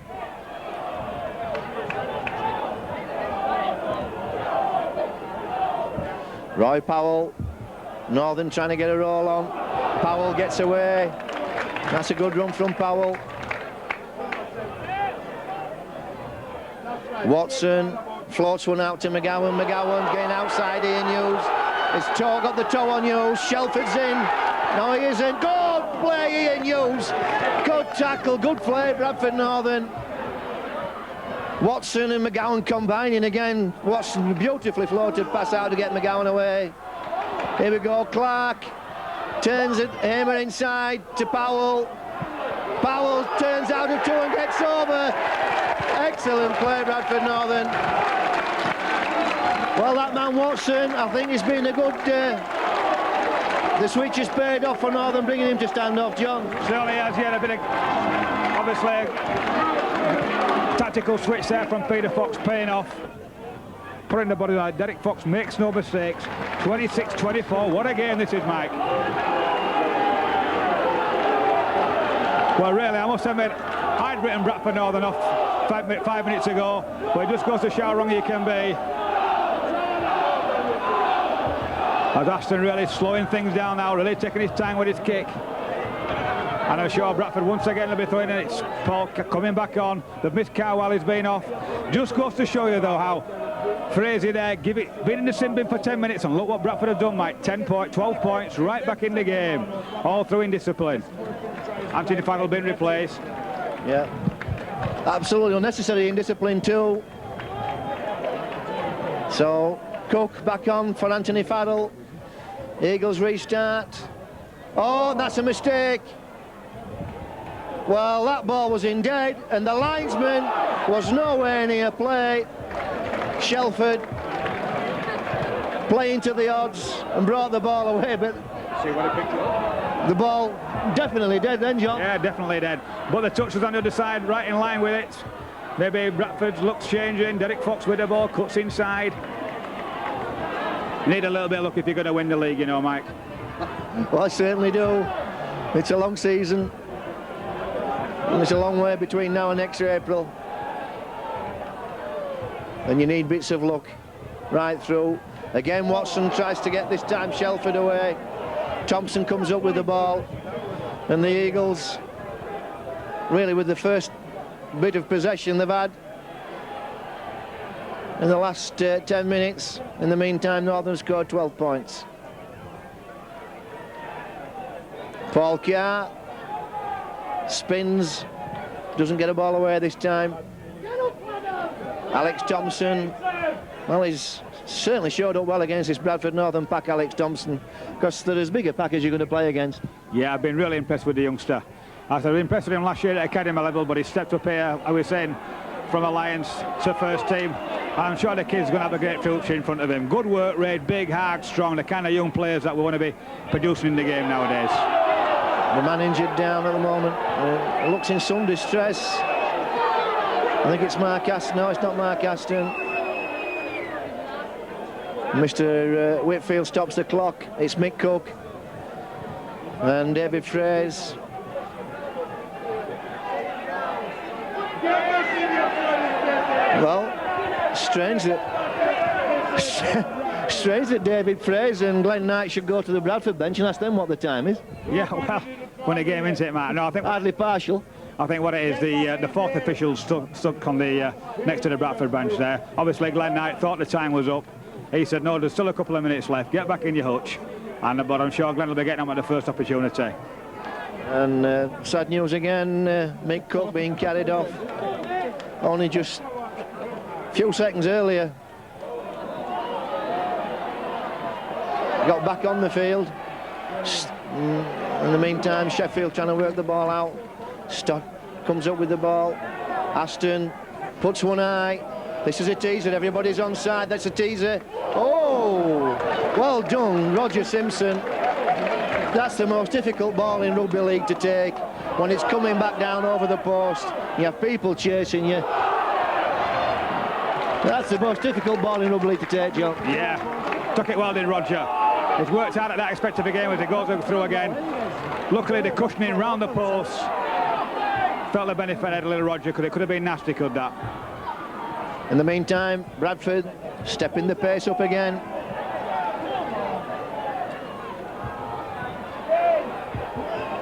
Roy Powell, Northern trying to get a roll on. Powell gets away. That's a good run from Powell. Watson floats one out to McGowan. McGowan getting outside Ian Hughes. His toe got the toe on Hughes. Shelford's in. No, he isn't. Good play, Ian Hughes. Good tackle, good play, Bradford Northern. Watson and McGowan combining again. Watson beautifully floated pass out to get McGowan away. Here we go, Clark turns it, Amer inside to Powell. Powell turns out of two and gets over. Excellent play, Bradford Northern. Well, that man Watson, I think he's been a good... the switch has paid off for Northern, bringing him to stand off, John.
Certainly has, yeah, a bit of, obviously, tactical switch there from Peter Fox paying off. Putting the body right. Derek Fox makes no mistakes. 26-24. What a game this is, Mike. Well, really, I must admit, I'd written Bradford Northern off 5 minutes ago, but it just goes to show how wrong you can be. As Aston really slowing things down now, really taking his time with his kick. And I'm sure Bradford once again will be throwing it. It's Paul coming back on. They've missed Carr while he's been off. Just goes to show you, though, how Frazee there, been in the sin bin for 10 minutes, and look what Bradford have done, Mike. 12 points, right back in the game. All through indiscipline. Anthony Fagel being replaced.
Yeah, absolutely unnecessary indiscipline too. So Cook back on for Anthony Farrell. Eagles restart. Oh, that's a mistake. Well, that ball was in dead, and the linesman was nowhere near play. Shelford playing to the odds and brought the ball away, but
See what he picked up?
The ball definitely dead then, John.
Yeah, definitely dead. But the touch was on the other side, right in line with it. Maybe Bradford's looks changing. Derek Fox with the ball, cuts inside. Need a little bit of luck if you're going to win the league, you know, Mike.
Well, I certainly do. It's a long season. And it's a long way between now and next April. And you need bits of luck right through. Again, Watson tries to get this time Shelford away. Thompson comes up with the ball. And the Eagles, really with the first bit of possession they've had in the last 10 minutes. In the meantime, Northern scored 12 points. Paul Carr spins, doesn't get a ball away this time. Alex Thompson, well, he's certainly showed up well against this Bradford Northern pack, Alex Thompson, because they're as big a pack as you're going to play against.
Yeah, I've been really impressed with the youngster. I was impressed with him last year at academy level, but he stepped up here, I was saying, from Alliance to first team. I'm sure the kid's going to have a great future in front of him. Good work rate, big, hard, strong, the kind of young players that we want to be producing in the game nowadays.
The man injured down at the moment, looks in some distress. I think it's Mark Aston. No, it's not Mark Aston. Mr. Whitfield stops the clock. It's Mick Cook and David Fraser. Well, strange that David Fraser and Glenn Knight should go to the Bradford bench and ask them what the time is.
Yeah, well, when the game into it, Matt. No, I think
hardly partial.
I think what it is, the fourth official stuck on the next to the Bradford bench there. Obviously, Glenn Knight thought the time was up. He said, no, there's still a couple of minutes left. Get back in your hutch. But I'm sure Glenn will be getting on at the first opportunity.
And sad news again, Mick Cook being carried off. Only just a few seconds earlier. Got back on the field. In the meantime, Sheffield trying to work the ball out. Stott comes up with the ball. Aston puts one eye. This is a teaser. Everybody's onside. That's a teaser. Oh, well done, Roger Simpson. That's the most difficult ball in rugby league to take. When it's coming back down over the post, you have people chasing you. That's the most difficult ball in rugby league to take, Joe.
Yeah, took it well, did Roger. It's worked out at that expected of a game as it goes through again. Luckily, the cushioning round the post felt the benefit of little Roger, because it could have been nasty, could that?
In the meantime, Bradford stepping the pace up again.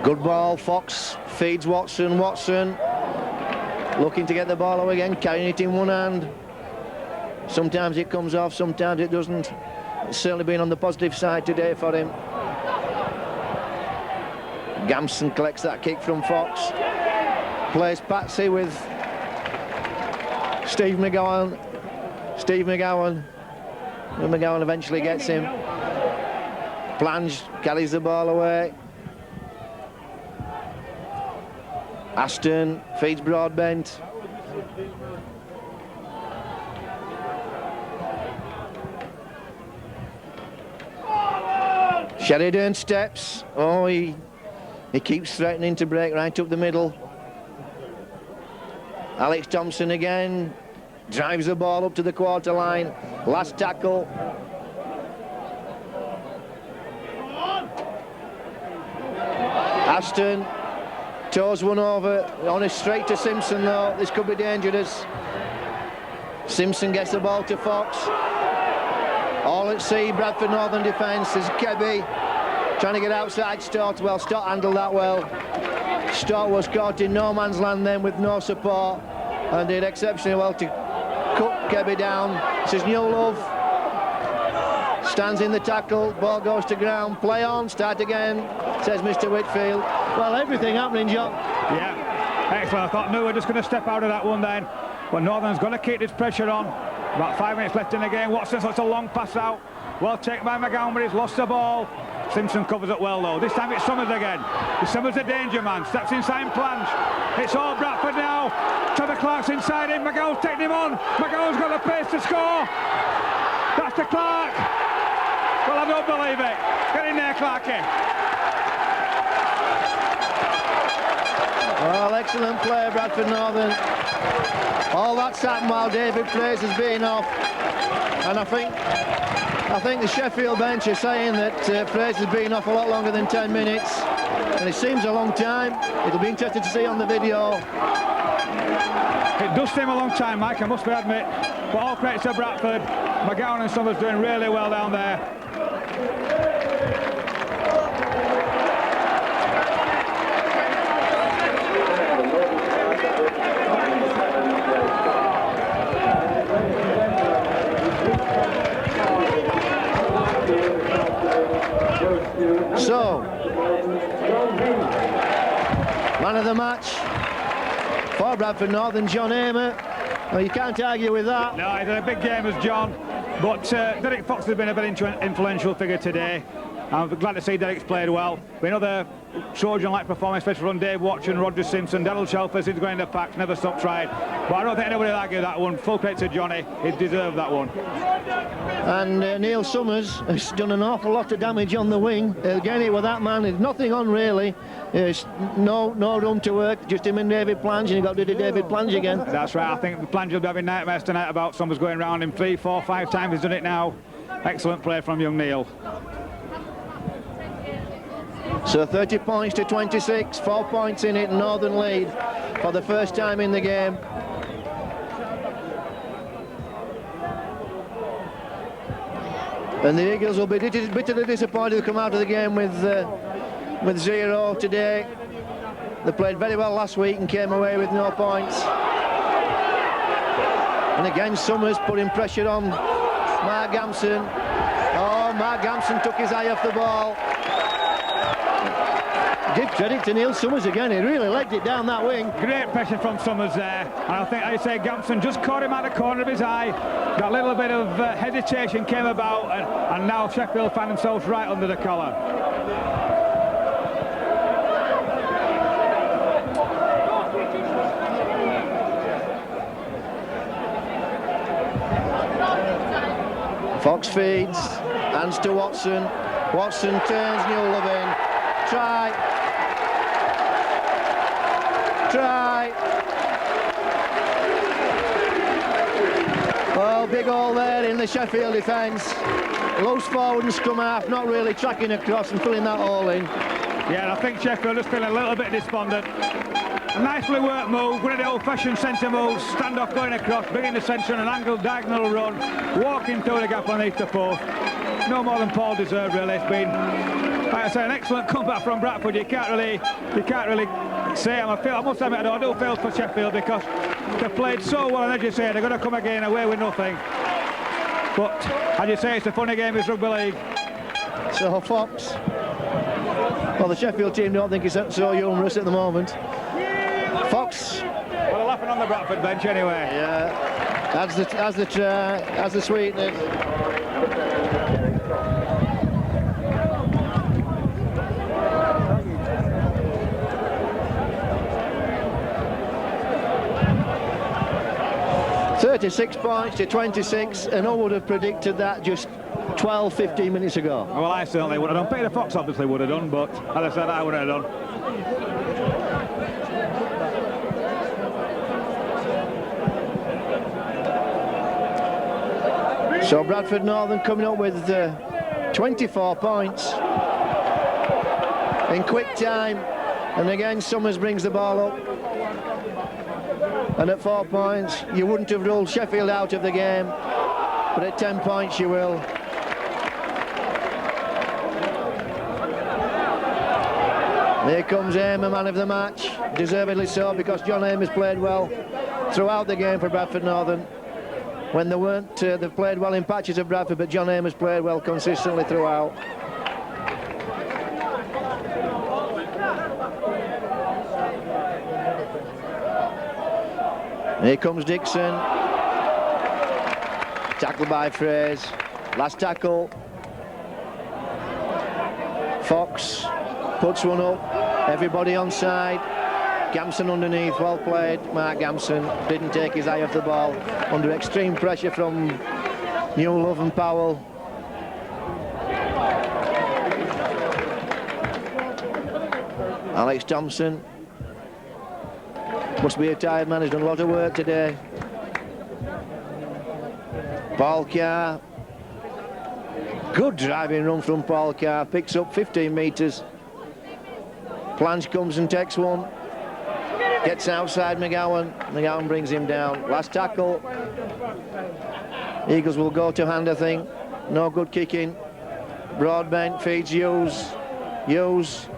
Good ball, Fox feeds Watson. Watson looking to get the ball away again, carrying it in one hand. Sometimes it comes off, sometimes it doesn't. It's certainly been on the positive side today for him. Gamson collects that kick from Fox. Plays Patsy with Steve McGowan. Steve McGowan. And McGowan eventually gets him. Plange carries the ball away. Aston feeds Broadbent. Sheridan steps. Oh, he keeps threatening to break right up the middle. Alex Thompson again drives the ball up to the quarter line. Last tackle. Aston toes one over, on a straight to Simpson though. This could be dangerous. Simpson gets the ball to Fox. All at sea, Bradford Northern defence. There's Kebby trying to get outside Stott. Well, Stott handled that well. Stott was caught in no man's land then with no support and did exceptionally well to cut Kebby down. This is New Love. Stands in the tackle, ball goes to ground, play on, start again, says Mr. Whitfield. Well, everything happening, John.
Yeah, excellent. I thought New were just going to step out of that one then. But Northern's going to keep this pressure on. About 5 minutes left in the game. Watson such a long pass out. Well taken by McGowan, but he's lost the ball. Simpson covers it well though. This time it's Summers again. Summers a danger man. Steps inside and plunge. It's all Bradford now. Trevor Clark's inside him. McGowan's taking him on. McGowan's got the pace to score. That's to Clark. Well, I don't believe it. Get in there, Clarkie.
Well, excellent play, Bradford Northern. All that's happened while David Fraser's been off. And I think the Sheffield bench are saying that Fraser's been off a lot longer than 10 minutes. And it seems a long time. It'll be interesting to see on the video.
It does seem a long time, Mike, I must admit. But all credit to Bradford. McGowan and Summers doing really well down there.
So, man of the match for Bradford Northern, John Hamer. Well, you can't argue with that.
No, he did a big game as John, but Derek Fox has been a very influential figure today. I'm glad to see Derek's played well. Another Trojan-like performance, especially from Dave Watson, Roger Simpson, Daryl Shelford, he's going in the pack, never stopped trying. But I don't think anybody will argue that one. Full credit to Johnny, he deserved that one.
And Neil Summers has done an awful lot of damage on the wing. Again, it with that man, there's nothing on really. There's no room to work, just him and David Plange, and he got rid of David Plange again.
That's right, I think Plange will be having nightmares tonight about Summers going round him 3, 4, 5 times. He's done it now. Excellent play from young Neil.
So 30 points to 26, 4 points in it, Northern lead for the first time in the game. And the Eagles will be bitterly disappointed to come out of the game with 0 today. They played very well last week and came away with no points. And again, Summers putting pressure on Mark Gamson. Oh, Mark Gamson took his eye off the ball. Give credit to Neil Summers again, he really legged it down that wing.
Great pressure from Summers there, and I think, I'd say, Gamson just caught him at the corner of his eye. That little bit of hesitation came about, and now Sheffield find themselves right under the collar.
Fox feeds, hands to Watson. Watson turns Newlove in. Try. Well, big hole there in the Sheffield defence. Loose forward and scrum half, not really tracking across and filling that hole in.
Yeah, and I think Sheffield is feeling a little bit despondent. A nicely worked move, one of the old-fashioned centre moves, stand-off going across, bringing the centre and an angled diagonal run, walking through the gap underneath the post. No more than Paul deserved, really. It's been, like I say, an excellent comeback from Bradford. You can't really say. I must admit, I do feel for Sheffield because they've played so well, and as you say, they're going to come again away with nothing. But as you say, it's a funny game, it's rugby league.
So Fox, well, the Sheffield team don't think it's so humorous at the moment. Fox.
Well, they're laughing on the Bradford bench anyway.
Yeah, as the sweetness. $36 points to 26, and who would have predicted that just 12, 15 minutes ago?
Well, I certainly would have done. Peter Fox obviously would have done, but as I said, I would have done.
So Bradford Northern coming up with 24 points in quick time, and again Summers brings the ball up, and at 4 points you wouldn't have ruled Sheffield out of the game, but at 10 points you will. Here comes Amer, man of the match, deservedly so, because John Amer's played well throughout the game for Bradford Northern. When they weren't, they've played well in patches of Bradford, but John Amer's played well consistently throughout. Here comes Dixon. Tackle by Fraze. Last tackle. Fox puts one up. Everybody on side. Gamson underneath, well played. Mark Gamson didn't take his eye off the ball under extreme pressure from Newlove and Powell. Alex Thompson must be a tired man, he's done a lot of work today. Paul Carr, good driving run from Paul Carr, picks up 15 metres. Planche comes and takes one. Gets outside McGowan. McGowan brings him down. Last tackle. Eagles will go to hand, I think. No good kicking. Broadbent feeds Hughes. Hughes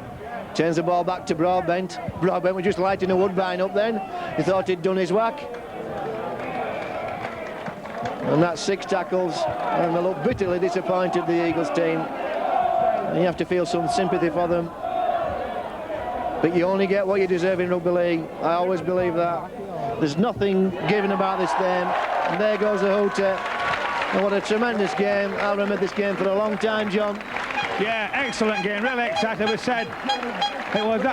turns the ball back to Broadbent. Broadbent was just lighting a woodbine up then. He thought he'd done his whack. And that's 6 tackles. And they look bitterly disappointed, the Eagles team. And you have to feel some sympathy for them. But you only get what you deserve in rugby league. I always believe that. There's nothing given about this game. And there goes the hooter. And what a tremendous game. I'll remember this game for a long time, John.
Yeah, excellent game. Really excited. We said it was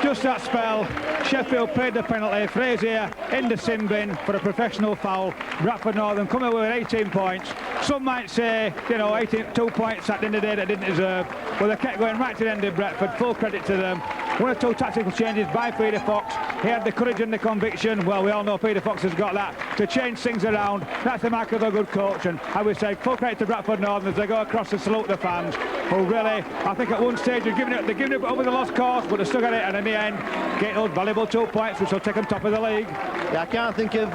just that spell. Sheffield paid the penalty. Frazier in the sin bin for a professional foul. Bradford Northern coming away with 18 points. Some might say, you know, 2 points at the end of the day that didn't deserve. But they kept going right to the end of Bradford. Full credit to them. 1 or 2 tactical changes by Peter Fox. He had the courage and the conviction. Well, we all know Peter Fox has got that to change things around. That's the mark of a good coach. And I would say full credit to Bradford Northern as they go across to salute the fans, who really, I think at one stage they're giving it over the lost cause, but they still got it. And in the end, get those valuable 2 points, which will take them top of the league.
Yeah, I can't think of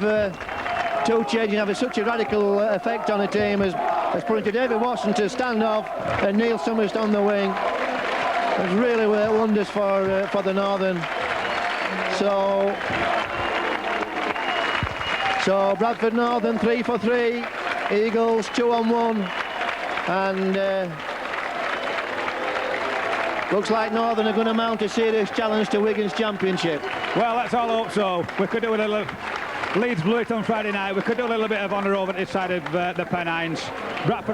2 changes having such a radical effect on a team as putting to David Watson to stand off and Neil Summers on the wing. It's really wonders for the Northern. So Bradford Northern 3 for 3, Eagles 2 on 1, and looks like Northern are going to mount a serious challenge to Wigan's championship.
Well, let's all hope so. We could do a little. Leeds blew it on Friday night. We could do a little bit of honour over this side of the Pennines. Bradford